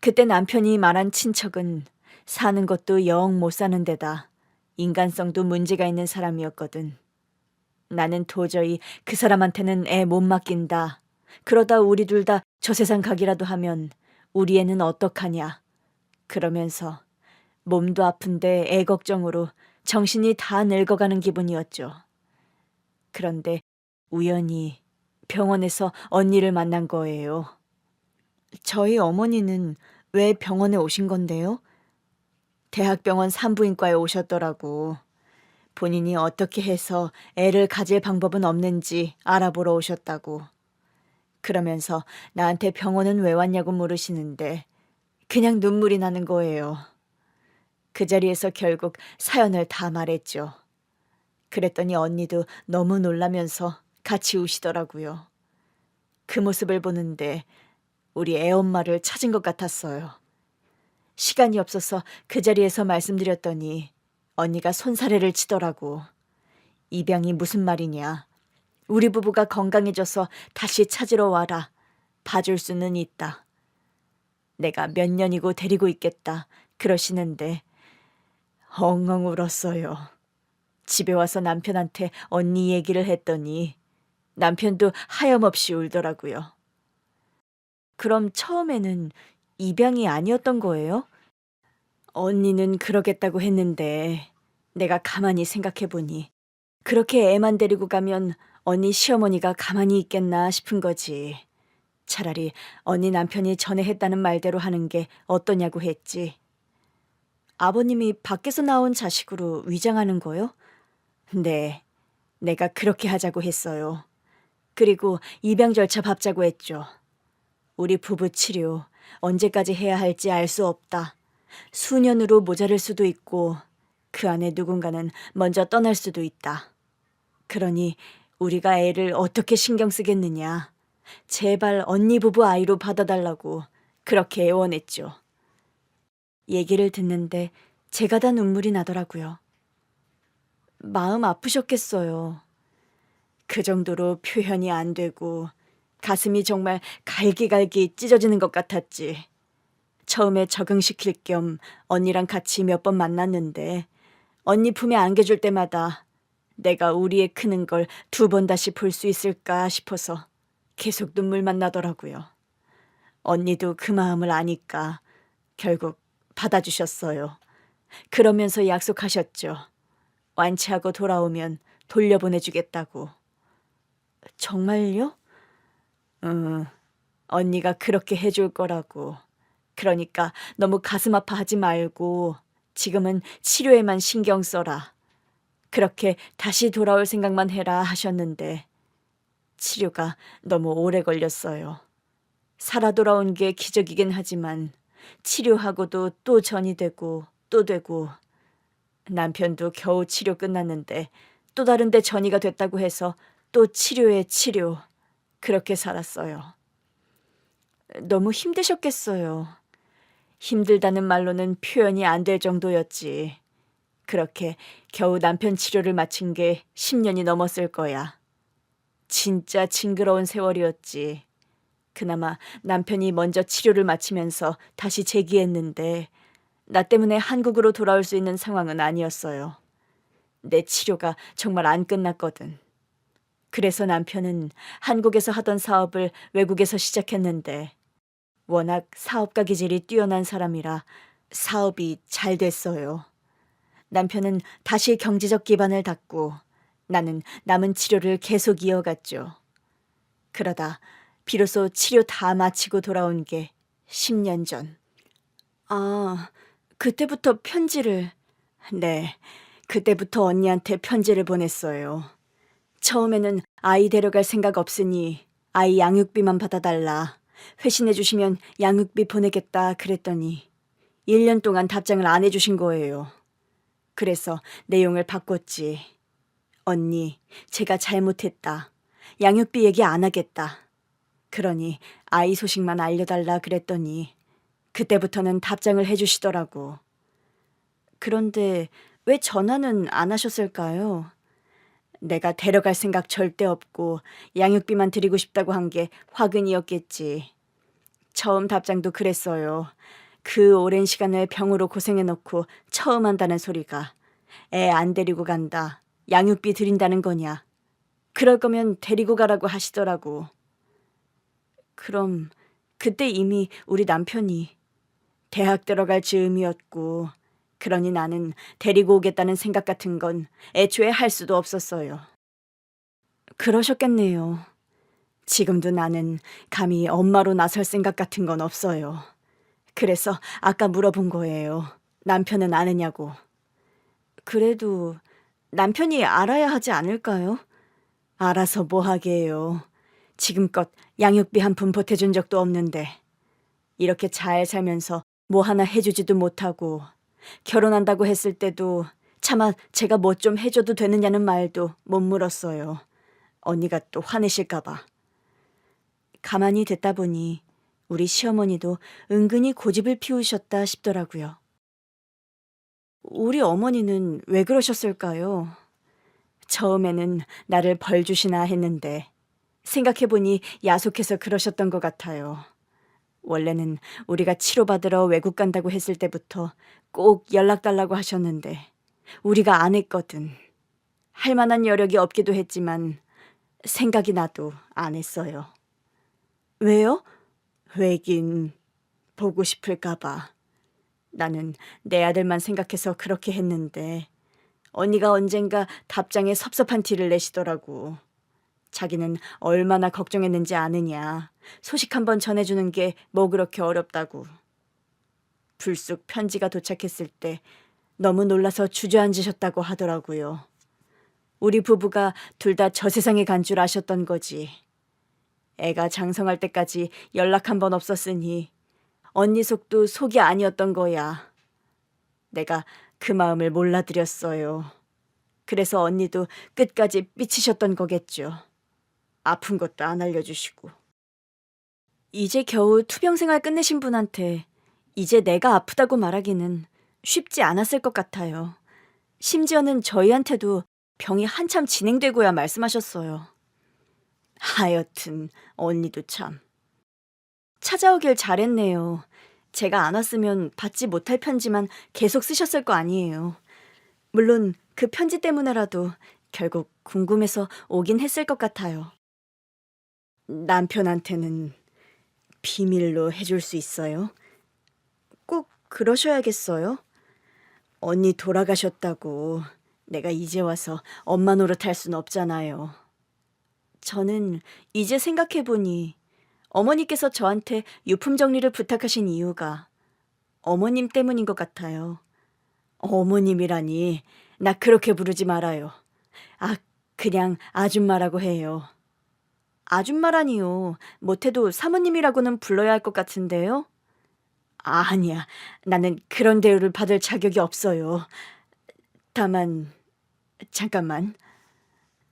그때 남편이 말한 친척은 사는 것도 영 못 사는 데다 인간성도 문제가 있는 사람이었거든. 나는 도저히 그 사람한테는 애 못 맡긴다. 그러다 우리 둘 다 저 세상 가기라도 하면 우리 애는 어떡하냐. 그러면서 몸도 아픈데 애 걱정으로 정신이 다 늙어가는 기분이었죠. 그런데 우연히 병원에서 언니를 만난 거예요. 저희 어머니는 왜 병원에 오신 건데요? 대학병원 산부인과에 오셨더라고. 본인이 어떻게 해서 애를 가질 방법은 없는지 알아보러 오셨다고. 그러면서 나한테 병원은 왜 왔냐고 물으시는데 그냥 눈물이 나는 거예요. 그 자리에서 결국 사연을 다 말했죠. 그랬더니 언니도 너무 놀라면서 같이 우시더라고요. 그 모습을 보는데 우리 애엄마를 찾은 것 같았어요. 시간이 없어서 그 자리에서 말씀드렸더니 언니가 손사래를 치더라고. 입양이 무슨 말이냐. 우리 부부가 건강해져서 다시 찾으러 와라. 봐줄 수는 있다. 내가 몇 년이고 데리고 있겠다. 그러시는데 엉엉 울었어요. 집에 와서 남편한테 언니 얘기를 했더니 남편도 하염없이 울더라고요. 그럼 처음에는 입양이 아니었던 거예요? 언니는 그러겠다고 했는데 내가 가만히 생각해보니 그렇게 애만 데리고 가면 언니 시어머니가 가만히 있겠나 싶은 거지. 차라리 언니 남편이 전에 했다는 말대로 하는 게 어떠냐고 했지. 아버님이 밖에서 나온 자식으로 위장하는 거요? 네, 내가 그렇게 하자고 했어요. 그리고 입양 절차 밟자고 했죠. 우리 부부 치료 언제까지 해야 할지 알 수 없다. 수년으로 모자랄 수도 있고 그 안에 누군가는 먼저 떠날 수도 있다. 그러니 우리가 애를 어떻게 신경 쓰겠느냐. 제발 언니 부부 아이로 받아달라고 그렇게 애원했죠. 얘기를 듣는데 제가 다 눈물이 나더라고요. 마음 아프셨겠어요. 그 정도로 표현이 안 되고 가슴이 정말 갈기갈기 찢어지는 것 같았지. 처음에 적응시킬 겸 언니랑 같이 몇 번 만났는데 언니 품에 안겨줄 때마다 내가 우리 애 크는 걸 두 번 다시 볼 수 있을까 싶어서 계속 눈물만 나더라고요. 언니도 그 마음을 아니까 결국 받아주셨어요. 그러면서 약속하셨죠. 완치하고 돌아오면 돌려보내주겠다고. 정말요? 응, 언니가 그렇게 해줄 거라고. 그러니까 너무 가슴 아파하지 말고 지금은 치료에만 신경 써라. 그렇게 다시 돌아올 생각만 해라 하셨는데 치료가 너무 오래 걸렸어요. 살아 돌아온 게 기적이긴 하지만 치료하고도 또 전이 되고 또 되고 남편도 겨우 치료 끝났는데 또 다른 데 전이가 됐다고 해서 또 치료에 치료. 그렇게 살았어요. 너무 힘드셨겠어요. 힘들다는 말로는 표현이 안 될 정도였지. 그렇게 겨우 남편 치료를 마친 게 10년이 넘었을 거야. 진짜 징그러운 세월이었지. 그나마 남편이 먼저 치료를 마치면서 다시 재기했는데 나 때문에 한국으로 돌아올 수 있는 상황은 아니었어요. 내 치료가 정말 안 끝났거든. 그래서 남편은 한국에서 하던 사업을 외국에서 시작했는데 워낙 사업가 기질이 뛰어난 사람이라 사업이 잘 됐어요. 남편은 다시 경제적 기반을 닦고 나는 남은 치료를 계속 이어갔죠. 그러다 비로소 치료 다 마치고 돌아온 게 10년 전. 아, 그때부터 편지를... 네, 그때부터 언니한테 편지를 보냈어요. 처음에는 아이 데려갈 생각 없으니 아이 양육비만 받아달라. 회신해 주시면 양육비 보내겠다 그랬더니 1년 동안 답장을 안 해주신 거예요. 그래서 내용을 바꿨지. 언니, 제가 잘못했다. 양육비 얘기 안 하겠다. 그러니 아이 소식만 알려달라 그랬더니 그때부터는 답장을 해주시더라고. 그런데 왜 전화는 안 하셨을까요? 내가 데려갈 생각 절대 없고 양육비만 드리고 싶다고 한 게 화근이었겠지. 처음 답장도 그랬어요. 그 오랜 시간을 병으로 고생해놓고 처음 한다는 소리가 애 안 데리고 간다. 양육비 드린다는 거냐. 그럴 거면 데리고 가라고 하시더라고. 그럼 그때 이미 우리 남편이 대학 들어갈 즈음이었고 그러니 나는 데리고 오겠다는 생각 같은 건 애초에 할 수도 없었어요. 그러셨겠네요. 지금도 나는 감히 엄마로 나설 생각 같은 건 없어요. 그래서 아까 물어본 거예요. 남편은 아느냐고. 그래도 남편이 알아야 하지 않을까요? 알아서 뭐 하게요. 지금껏 양육비 한 푼 보태준 적도 없는데 이렇게 잘 살면서 뭐 하나 해주지도 못하고 결혼한다고 했을 때도 차마 제가 뭐 좀 해줘도 되느냐는 말도 못 물었어요. 언니가 또 화내실까 봐. 가만히 듣다 보니 우리 시어머니도 은근히 고집을 피우셨다 싶더라고요. 우리 어머니는 왜 그러셨을까요? 처음에는 나를 벌 주시나 했는데 생각해보니 야속해서 그러셨던 것 같아요. 원래는 우리가 치료받으러 외국 간다고 했을 때부터 꼭 연락 달라고 하셨는데 우리가 안 했거든. 할 만한 여력이 없기도 했지만 생각이 나도 안 했어요. 왜요? 왜긴 보고 싶을까 봐. 나는 내 아들만 생각해서 그렇게 했는데 언니가 언젠가 답장에 섭섭한 티를 내시더라고. 자기는 얼마나 걱정했는지 아느냐. 소식 한번 전해주는 게 뭐 그렇게 어렵다고. 불쑥 편지가 도착했을 때 너무 놀라서 주저앉으셨다고 하더라고요. 우리 부부가 둘 다 저 세상에 간 줄 아셨던 거지. 애가 장성할 때까지 연락 한 번 없었으니 언니 속도 속이 아니었던 거야. 내가 그 마음을 몰라드렸어요. 그래서 언니도 끝까지 삐치셨던 거겠죠. 아픈 것도 안 알려주시고. 이제 겨우 투병생활 끝내신 분한테 이제 내가 아프다고 말하기는 쉽지 않았을 것 같아요. 심지어는 저희한테도 병이 한참 진행되고야 말씀하셨어요. 하여튼 언니도 참. 찾아오길 잘했네요. 제가 안 왔으면 받지 못할 편지만 계속 쓰셨을 거 아니에요. 물론 그 편지 때문에라도 결국 궁금해서 오긴 했을 것 같아요. 남편한테는 비밀로 해줄 수 있어요? 꼭 그러셔야겠어요? 언니 돌아가셨다고 내가 이제 와서 엄마 노릇할 순 없잖아요. 저는 이제 생각해보니 어머니께서 저한테 유품 정리를 부탁하신 이유가 어머님 때문인 것 같아요. 어머님이라니, 나 그렇게 부르지 말아요. 아, 그냥 아줌마라고 해요. 아줌마라니요. 못해도 사모님이라고는 불러야 할 것 같은데요? 아니야, 나는 그런 대우를 받을 자격이 없어요. 다만, 잠깐만.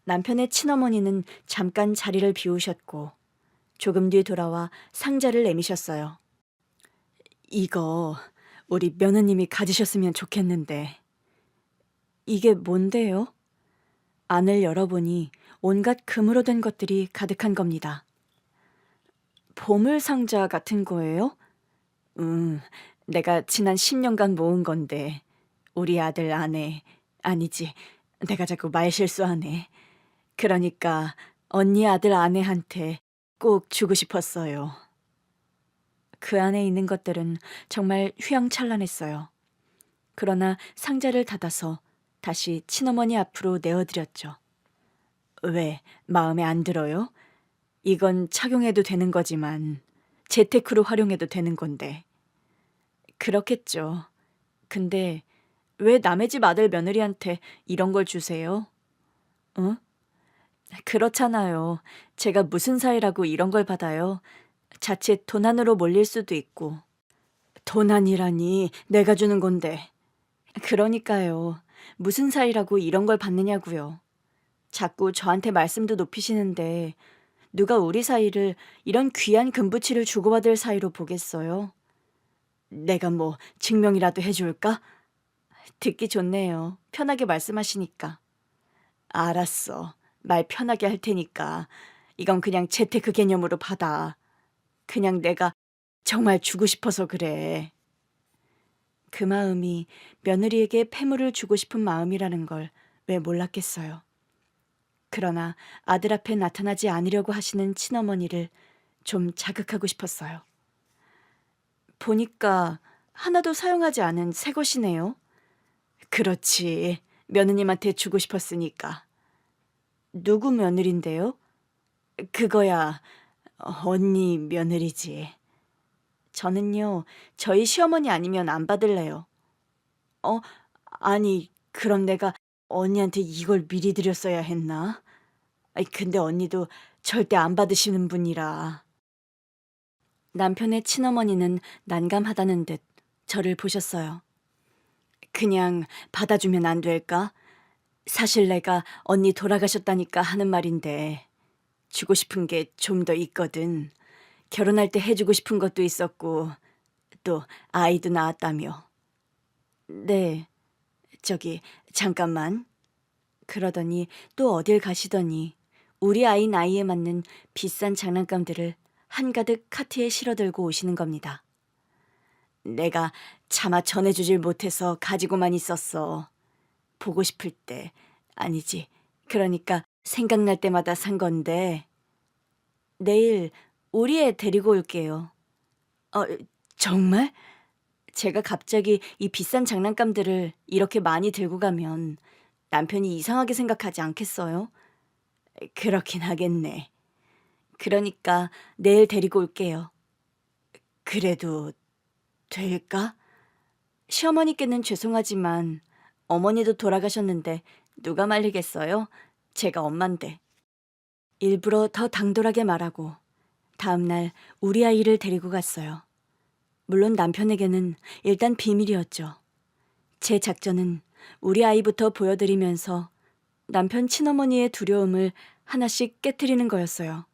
남편의 친어머니는 잠깐 자리를 비우셨고 조금 뒤 돌아와 상자를 내미셨어요. 이거 우리 며느님이 가지셨으면 좋겠는데. 이게 뭔데요? 안을 열어보니 온갖 금으로 된 것들이 가득한 겁니다. 보물 상자 같은 거예요? 내가 지난 10년간 모은 건데 우리 아들 아내, 아니지, 내가 자꾸 말 실수하네. 그러니까 언니 아들 아내한테 꼭 주고 싶었어요. 그 안에 있는 것들은 정말 휘황찬란했어요. 그러나 상자를 닫아서 다시 친어머니 앞으로 내어드렸죠. 왜, 마음에 안 들어요? 이건 착용해도 되는 거지만 재테크로 활용해도 되는 건데. 그렇겠죠. 근데 왜 남의 집 아들 며느리한테 이런 걸 주세요? 어? 그렇잖아요. 제가 무슨 사이라고 이런 걸 받아요. 자칫 도난으로 몰릴 수도 있고. 도난이라니 내가 주는 건데. 그러니까요. 무슨 사이라고 이런 걸 받느냐고요. 자꾸 저한테 말씀도 높이시는데 누가 우리 사이를 이런 귀한 금부치를 주고받을 사이로 보겠어요? 내가 뭐 증명이라도 해줄까? 듣기 좋네요. 편하게 말씀하시니까. 알았어. 말 편하게 할 테니까. 이건 그냥 재테크 개념으로 받아. 그냥 내가 정말 주고 싶어서 그래. 그 마음이 며느리에게 폐물을 주고 싶은 마음이라는 걸 왜 몰랐겠어요. 그러나 아들 앞에 나타나지 않으려고 하시는 친어머니를 좀 자극하고 싶었어요. 보니까 하나도 사용하지 않은 새 것이네요. 그렇지. 며느님한테 주고 싶었으니까. 누구 며느린데요? 그거야 언니 며느리지. 저는요, 저희 시어머니 아니면 안 받을래요. 어, 아니, 그럼 내가 언니한테 이걸 미리 드렸어야 했나? 아이, 근데 언니도 절대 안 받으시는 분이라. 남편의 친어머니는 난감하다는 듯 저를 보셨어요. 그냥 받아주면 안 될까? 사실 내가 언니 돌아가셨다니까 하는 말인데 주고 싶은 게 좀 더 있거든. 결혼할 때 해주고 싶은 것도 있었고 또 아이도 낳았다며. 네, 저기 잠깐만. 그러더니 또 어딜 가시더니 우리 아이 나이에 맞는 비싼 장난감들을 한가득 카트에 실어들고 오시는 겁니다. 내가 차마 전해주질 못해서 가지고만 있었어. 보고 싶을 때, 아니지. 그러니까 생각날 때마다 산 건데 내일 우리 애 데리고 올게요. 어, 정말? 제가 갑자기 이 비싼 장난감들을 이렇게 많이 들고 가면 남편이 이상하게 생각하지 않겠어요? 그렇긴 하겠네. 그러니까 내일 데리고 올게요. 그래도 될까? 시어머니께는 죄송하지만 어머니도 돌아가셨는데 누가 말리겠어요? 제가 엄만데. 일부러 더 당돌하게 말하고 다음날 우리 아이를 데리고 갔어요. 물론 남편에게는 일단 비밀이었죠. 제 작전은 우리 아이부터 보여드리면서 남편 친어머니의 두려움을 하나씩 깨트리는 거였어요.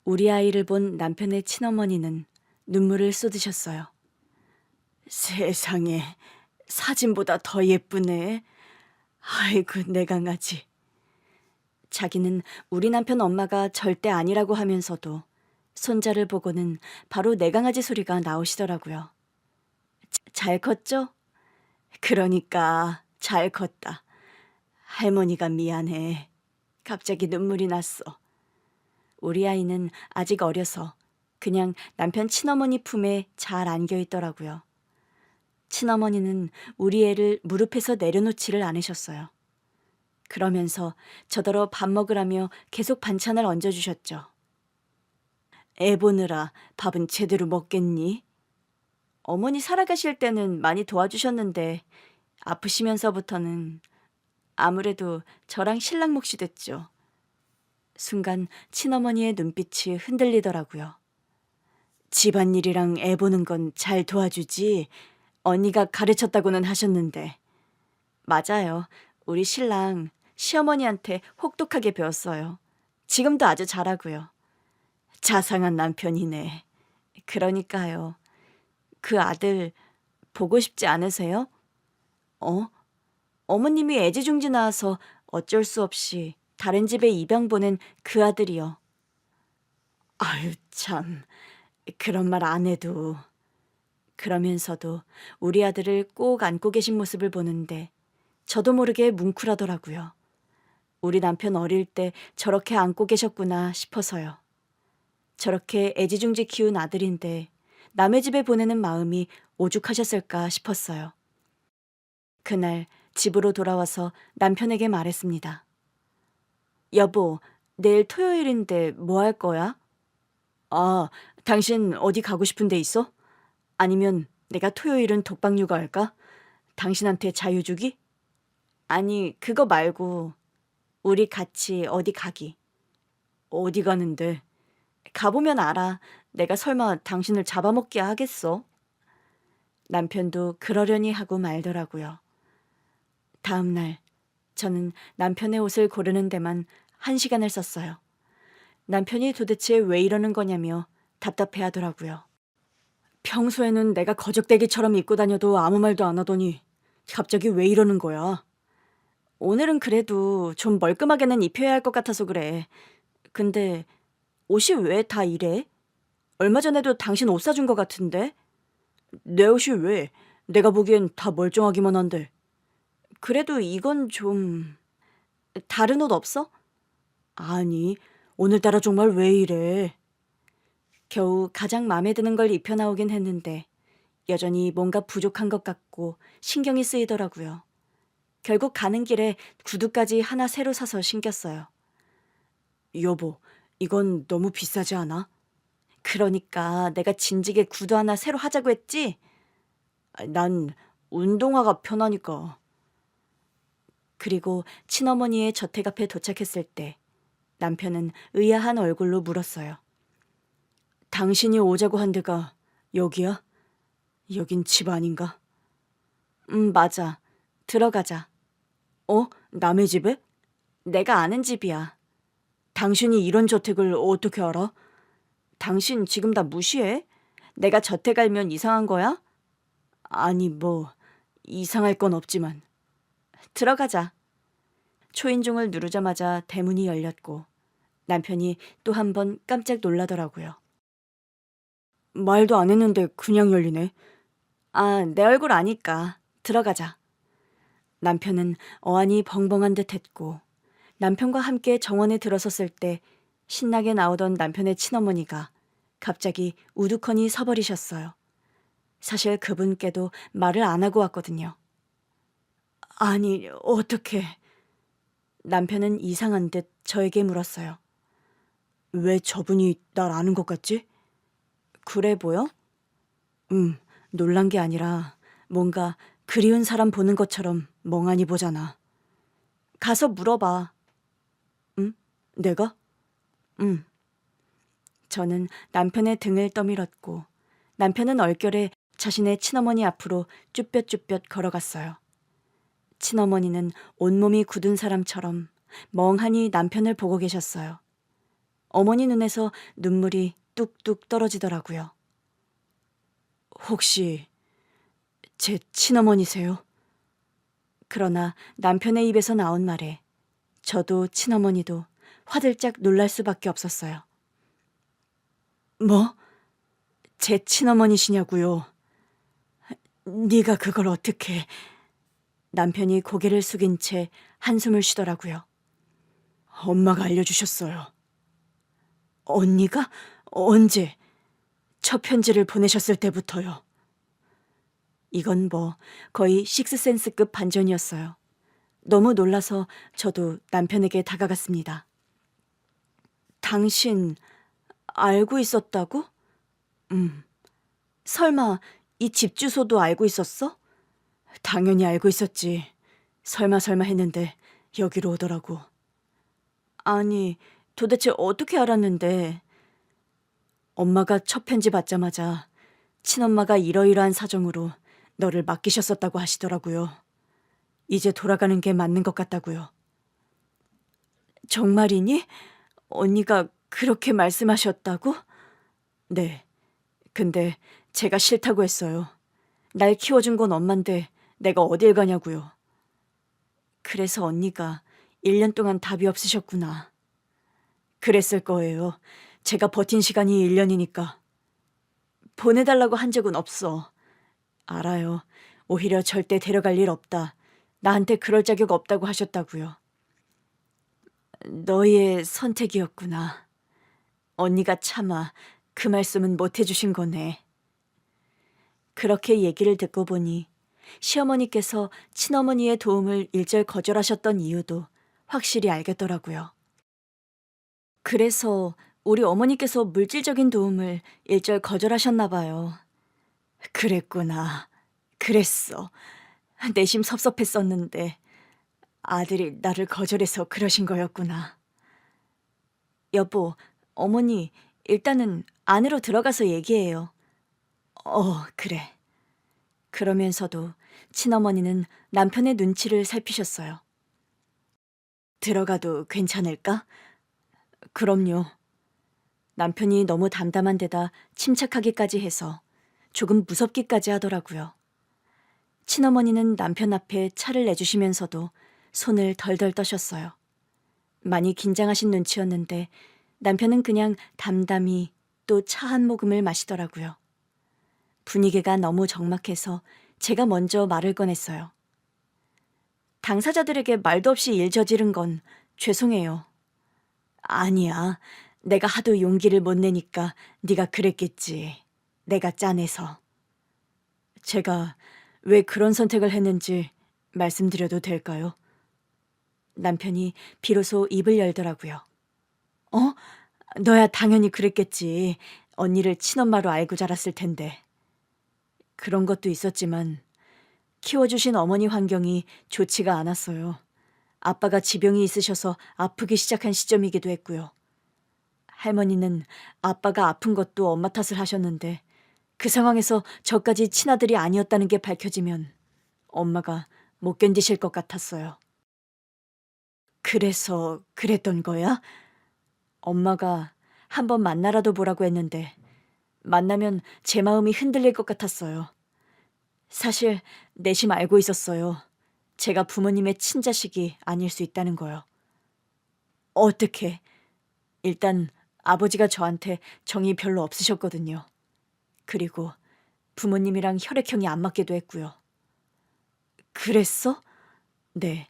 우리 아이를 본 남편의 친어머니는 눈물을 쏟으셨어요. 세상에, 사진보다 더 예쁘네. 아이고, 내 강아지. 자기는 우리 남편 엄마가 절대 아니라고 하면서도 손자를 보고는 바로 내 강아지 소리가 나오시더라고요. 잘 컸죠? 그러니까 잘 컸다. 할머니가 미안해. 갑자기 눈물이 났어. 우리 아이는 아직 어려서 그냥 남편 친어머니 품에 잘 안겨 있더라고요. 친어머니는 우리 애를 무릎에서 내려놓지를 않으셨어요. 그러면서 저더러 밥 먹으라며 계속 반찬을 얹어주셨죠. 애 보느라 밥은 제대로 먹겠니? 어머니 살아가실 때는 많이 도와주셨는데 아프시면서부터는 아무래도 저랑 신랑 몫이 됐죠. 순간 친어머니의 눈빛이 흔들리더라고요. 집안일이랑 애 보는 건 잘 도와주지. 언니가 가르쳤다고는 하셨는데. 맞아요. 우리 신랑 시어머니한테 혹독하게 배웠어요. 지금도 아주 잘하고요. 자상한 남편이네. 그러니까요. 그 아들 보고 싶지 않으세요? 어? 어머님이 애지중지 낳아서 어쩔 수 없이 다른 집에 입양 보낸 그 아들이요. 아유 참, 그런 말 안 해도. 그러면서도 우리 아들을 꼭 안고 계신 모습을 보는데 저도 모르게 뭉클하더라고요. 우리 남편 어릴 때 저렇게 안고 계셨구나 싶어서요. 저렇게 애지중지 키운 아들인데 남의 집에 보내는 마음이 오죽하셨을까 싶었어요. 그날 집으로 돌아와서 남편에게 말했습니다. 여보, 내일 토요일인데 뭐 할 거야? 아, 당신 어디 가고 싶은 데 있어? 아니면 내가 토요일은 독박 육아할까? 당신한테 자유 주기? 아니, 그거 말고 우리 같이 어디 가기. 어디 가는데? 가보면 알아. 내가 설마 당신을 잡아먹게 하겠어? 남편도 그러려니 하고 말더라고요. 다음 날 저는 남편의 옷을 고르는 데만 1시간을 썼어요. 남편이 도대체 왜 이러는 거냐며 답답해 하더라고요. 평소에는 내가 거적대기처럼 입고 다녀도 아무 말도 안 하더니 갑자기 왜 이러는 거야? 오늘은 그래도 좀 멀끔하게는 입혀야 할 것 같아서 그래. 근데 옷이 왜 다 이래? 얼마 전에도 당신 옷 사준 것 같은데? 내 옷이 왜? 내가 보기엔 다 멀쩡하기만 한데. 그래도 이건 좀... 다른 옷 없어? 아니, 오늘따라 정말 왜 이래? 겨우 가장 마음에 드는 걸 입혀 나오긴 했는데 여전히 뭔가 부족한 것 같고 신경이 쓰이더라고요. 결국 가는 길에 구두까지 하나 새로 사서 신겼어요. 여보, 이건 너무 비싸지 않아? 그러니까 내가 진지게 구두 하나 새로 하자고 했지? 난 운동화가 편하니까. 그리고 친어머니의 저택 앞에 도착했을 때 남편은 의아한 얼굴로 물었어요. 당신이 오자고 한 데가 여기야? 여긴 집 아닌가? 맞아. 들어가자. 어? 남의 집에? 내가 아는 집이야. 당신이 이런 저택을 어떻게 알아? 당신 지금 다 무시해? 내가 저택 알면 이상한 거야? 아니, 뭐, 이상할 건 없지만. 들어가자. 초인종을 누르자마자 대문이 열렸고 남편이 또 한 번 깜짝 놀라더라고요. 말도 안 했는데 그냥 열리네. 아, 내 얼굴 아니까. 들어가자. 남편은 어안이 벙벙한 듯 했고 남편과 함께 정원에 들어섰을 때 신나게 나오던 남편의 친어머니가 갑자기 우두커니 서버리셨어요. 사실 그분께도 말을 안 하고 왔거든요. 아니, 어떻게... 남편은 이상한 듯 저에게 물었어요. 왜 저분이 날 아는 것 같지? 그래 보여? 놀란 게 아니라 뭔가 그리운 사람 보는 것처럼 멍하니 보잖아. 가서 물어봐. 응? 내가? 응. 저는 남편의 등을 떠밀었고 남편은 얼결에 자신의 친어머니 앞으로 쭈뼛쭈뼛 걸어갔어요. 친어머니는 온몸이 굳은 사람처럼 멍하니 남편을 보고 계셨어요. 어머니 눈에서 눈물이 뚝뚝 떨어지더라고요. 혹시 제 친어머니세요? 그러나 남편의 입에서 나온 말에 저도 친어머니도 화들짝 놀랄 수밖에 없었어요. 뭐? 제 친어머니시냐고요? 네가 그걸 어떻게... 남편이 고개를 숙인 채 한숨을 쉬더라고요. 엄마가 알려주셨어요. 언니가? 언제? 첫 편지를 보내셨을 때부터요. 이건 뭐 거의 식스센스급 반전이었어요. 너무 놀라서 저도 남편에게 다가갔습니다. 당신 알고 있었다고? 설마 이 집 주소도 알고 있었어? 당연히 알고 있었지. 설마 했는데 여기로 오더라고. 아니, 도대체 어떻게 알았는데? 엄마가 첫 편지 받자마자 친엄마가 이러이러한 사정으로 너를 맡기셨었다고 하시더라고요. 이제 돌아가는 게 맞는 것 같다고요. 정말이니? 언니가 그렇게 말씀하셨다고? 네. 근데 제가 싫다고 했어요. 날 키워준 건 엄만데 내가 어딜 가냐고요. 그래서 언니가 1년 동안 답이 없으셨구나. 그랬을 거예요. 제가 버틴 시간이 1년이니까. 보내달라고 한 적은 없어. 알아요. 오히려 절대 데려갈 일 없다. 나한테 그럴 자격 없다고 하셨다고요. 너희의 선택이었구나. 언니가 차마 그 말씀은 못 해주신 거네. 그렇게 얘기를 듣고 보니 시어머니께서 친어머니의 도움을 일절 거절하셨던 이유도 확실히 알겠더라고요. 그래서 우리 어머니께서 물질적인 도움을 일절 거절하셨나 봐요. 그랬구나. 그랬어. 내심 섭섭했었는데 아들이 나를 거절해서 그러신 거였구나. 여보, 어머니, 일단은 안으로 들어가서 얘기해요. 그래. 그러면서도 친어머니는 남편의 눈치를 살피셨어요. 들어가도 괜찮을까? 그럼요. 남편이 너무 담담한 데다 침착하기까지 해서 조금 무섭기까지 하더라고요. 친어머니는 남편 앞에 차를 내주시면서도 손을 덜덜 떠셨어요. 많이 긴장하신 눈치였는데 남편은 그냥 담담히 또 차 한 모금을 마시더라고요. 분위기가 너무 적막해서 제가 먼저 말을 꺼냈어요. 당사자들에게 말도 없이 일 저지른 건 죄송해요. 아니야. 내가 하도 용기를 못 내니까 네가 그랬겠지. 내가 짠해서. 제가 왜 그런 선택을 했는지 말씀드려도 될까요? 남편이 비로소 입을 열더라고요. 어? 너야 당연히 그랬겠지. 언니를 친엄마로 알고 자랐을 텐데. 그런 것도 있었지만 키워주신 어머니 환경이 좋지가 않았어요. 아빠가 지병이 있으셔서 아프기 시작한 시점이기도 했고요. 할머니는 아빠가 아픈 것도 엄마 탓을 하셨는데 그 상황에서 저까지 친아들이 아니었다는 게 밝혀지면 엄마가 못 견디실 것 같았어요. 그래서 그랬던 거야? 엄마가 한번 만나라도 보라고 했는데 만나면 제 마음이 흔들릴 것 같았어요. 사실 내심 알고 있었어요. 제가 부모님의 친자식이 아닐 수 있다는 거요. 어떻게? 일단 아버지가 저한테 정이 별로 없으셨거든요. 그리고 부모님이랑 혈액형이 안 맞기도 했고요. 그랬어? 네.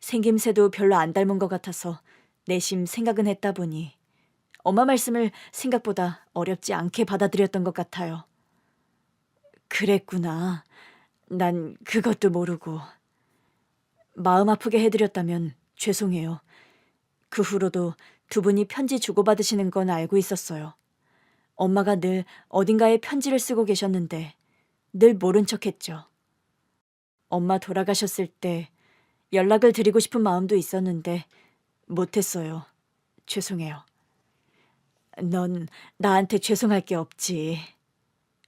생김새도 별로 안 닮은 것 같아서 내심 생각은 했다 보니 엄마 말씀을 생각보다 어렵지 않게 받아들였던 것 같아요. 그랬구나. 난 그것도 모르고. 마음 아프게 해드렸다면 죄송해요. 그 후로도 두 분이 편지 주고받으시는 건 알고 있었어요. 엄마가 늘 어딘가에 편지를 쓰고 계셨는데 늘 모른 척했죠. 엄마 돌아가셨을 때 연락을 드리고 싶은 마음도 있었는데 못했어요. 죄송해요. 넌 나한테 죄송할 게 없지.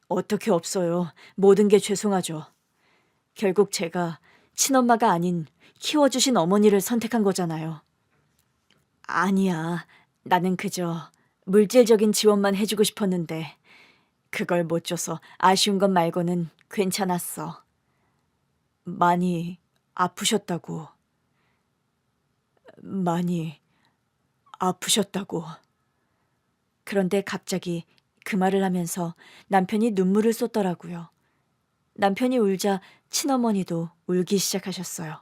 어떻게 없어요. 모든 게 죄송하죠. 결국 제가 친엄마가 아닌 키워주신 어머니를 선택한 거잖아요. 아니야. 나는 그저 물질적인 지원만 해주고 싶었는데 그걸 못 줘서 아쉬운 것 말고는 괜찮았어. 많이 아프셨다고. 많이 아프셨다고. 그런데 갑자기 그 말을 하면서 남편이 눈물을 쏟더라고요. 남편이 울자 친어머니도 울기 시작하셨어요.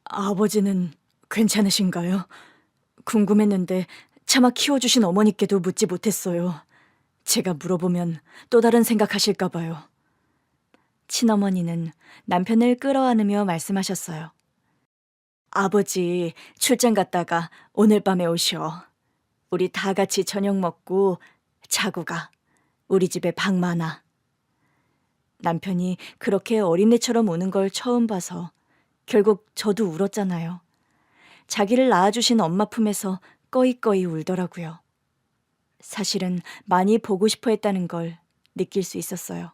아버지는 괜찮으신가요? 궁금했는데 차마 키워주신 어머니께도 묻지 못했어요. 제가 물어보면 또 다른 생각하실까 봐요. 친어머니는 남편을 끌어안으며 말씀하셨어요. 아버지 출장 갔다가 오늘 밤에 오셔. 우리 다 같이 저녁 먹고 자고 가. 우리 집에 방 많아. 남편이 그렇게 어린애처럼 우는 걸 처음 봐서 결국 저도 울었잖아요. 자기를 낳아주신 엄마 품에서 꺼이꺼이 울더라고요. 사실은 많이 보고 싶어 했다는 걸 느낄 수 있었어요.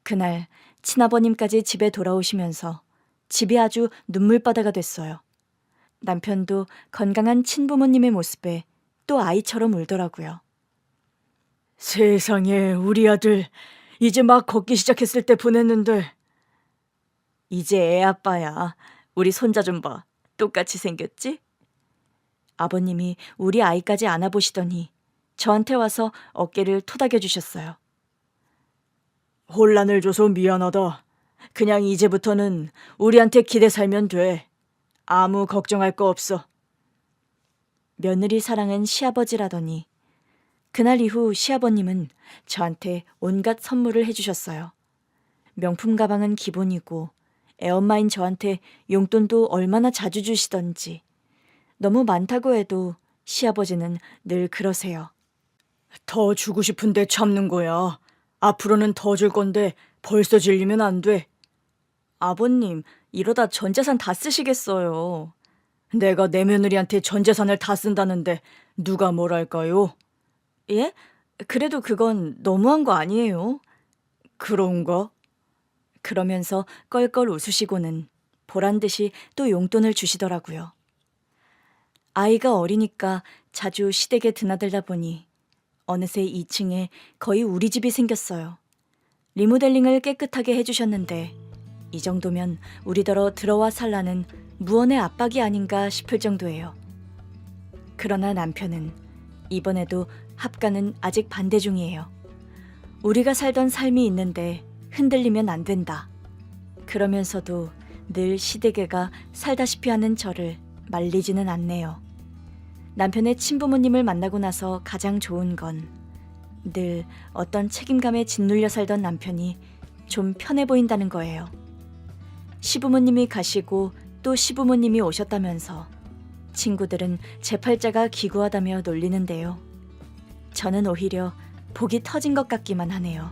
그날 친아버님까지 집에 돌아오시면서 집이 아주 눈물바다가 됐어요. 남편도 건강한 친부모님의 모습에 또 아이처럼 울더라고요. 세상에 우리 아들 이제 막 걷기 시작했을 때 보냈는데 이제 애 아빠야. 우리 손자 좀 봐. 똑같이 생겼지? 아버님이 우리 아이까지 안아보시더니 저한테 와서 어깨를 토닥여 주셨어요. 혼란을 줘서 미안하다. 그냥 이제부터는 우리한테 기대 살면 돼. 아무 걱정할 거 없어. 며느리 사랑은 시아버지라더니 그날 이후 시아버님은 저한테 온갖 선물을 해주셨어요. 명품 가방은 기본이고 애엄마인 저한테 용돈도 얼마나 자주 주시던지 너무 많다고 해도 시아버지는 늘 그러세요. 더 주고 싶은데 참는 거야. 앞으로는 더 줄 건데 벌써 질리면 안 돼. 아버님, 이러다 전 재산 다 쓰시겠어요. 내가 내 며느리한테 전 재산을 다 쓴다는데 누가 뭘 할까요? 예? 그래도 그건 너무한 거 아니에요? 그런가? 그러면서 껄껄 웃으시고는 보란 듯이 또 용돈을 주시더라고요. 아이가 어리니까 자주 시댁에 드나들다 보니 어느새 2층에 거의 우리 집이 생겼어요. 리모델링을 깨끗하게 해주셨는데 이 정도면 우리더러 들어와 살라는 무언의 압박이 아닌가 싶을 정도예요. 그러나 남편은 이번에도 합가는 아직 반대 중이에요. 우리가 살던 삶이 있는데 흔들리면 안 된다. 그러면서도 늘 시댁애가 살다시피 하는 저를 말리지는 않네요. 남편의 친부모님을 만나고 나서 가장 좋은 건 늘 어떤 책임감에 짓눌려 살던 남편이 좀 편해 보인다는 거예요. 시부모님이 가시고 또 시부모님이 오셨다면서 친구들은 제 팔자가 기구하다며 놀리는데요. 저는 오히려 복이 터진 것 같기만 하네요.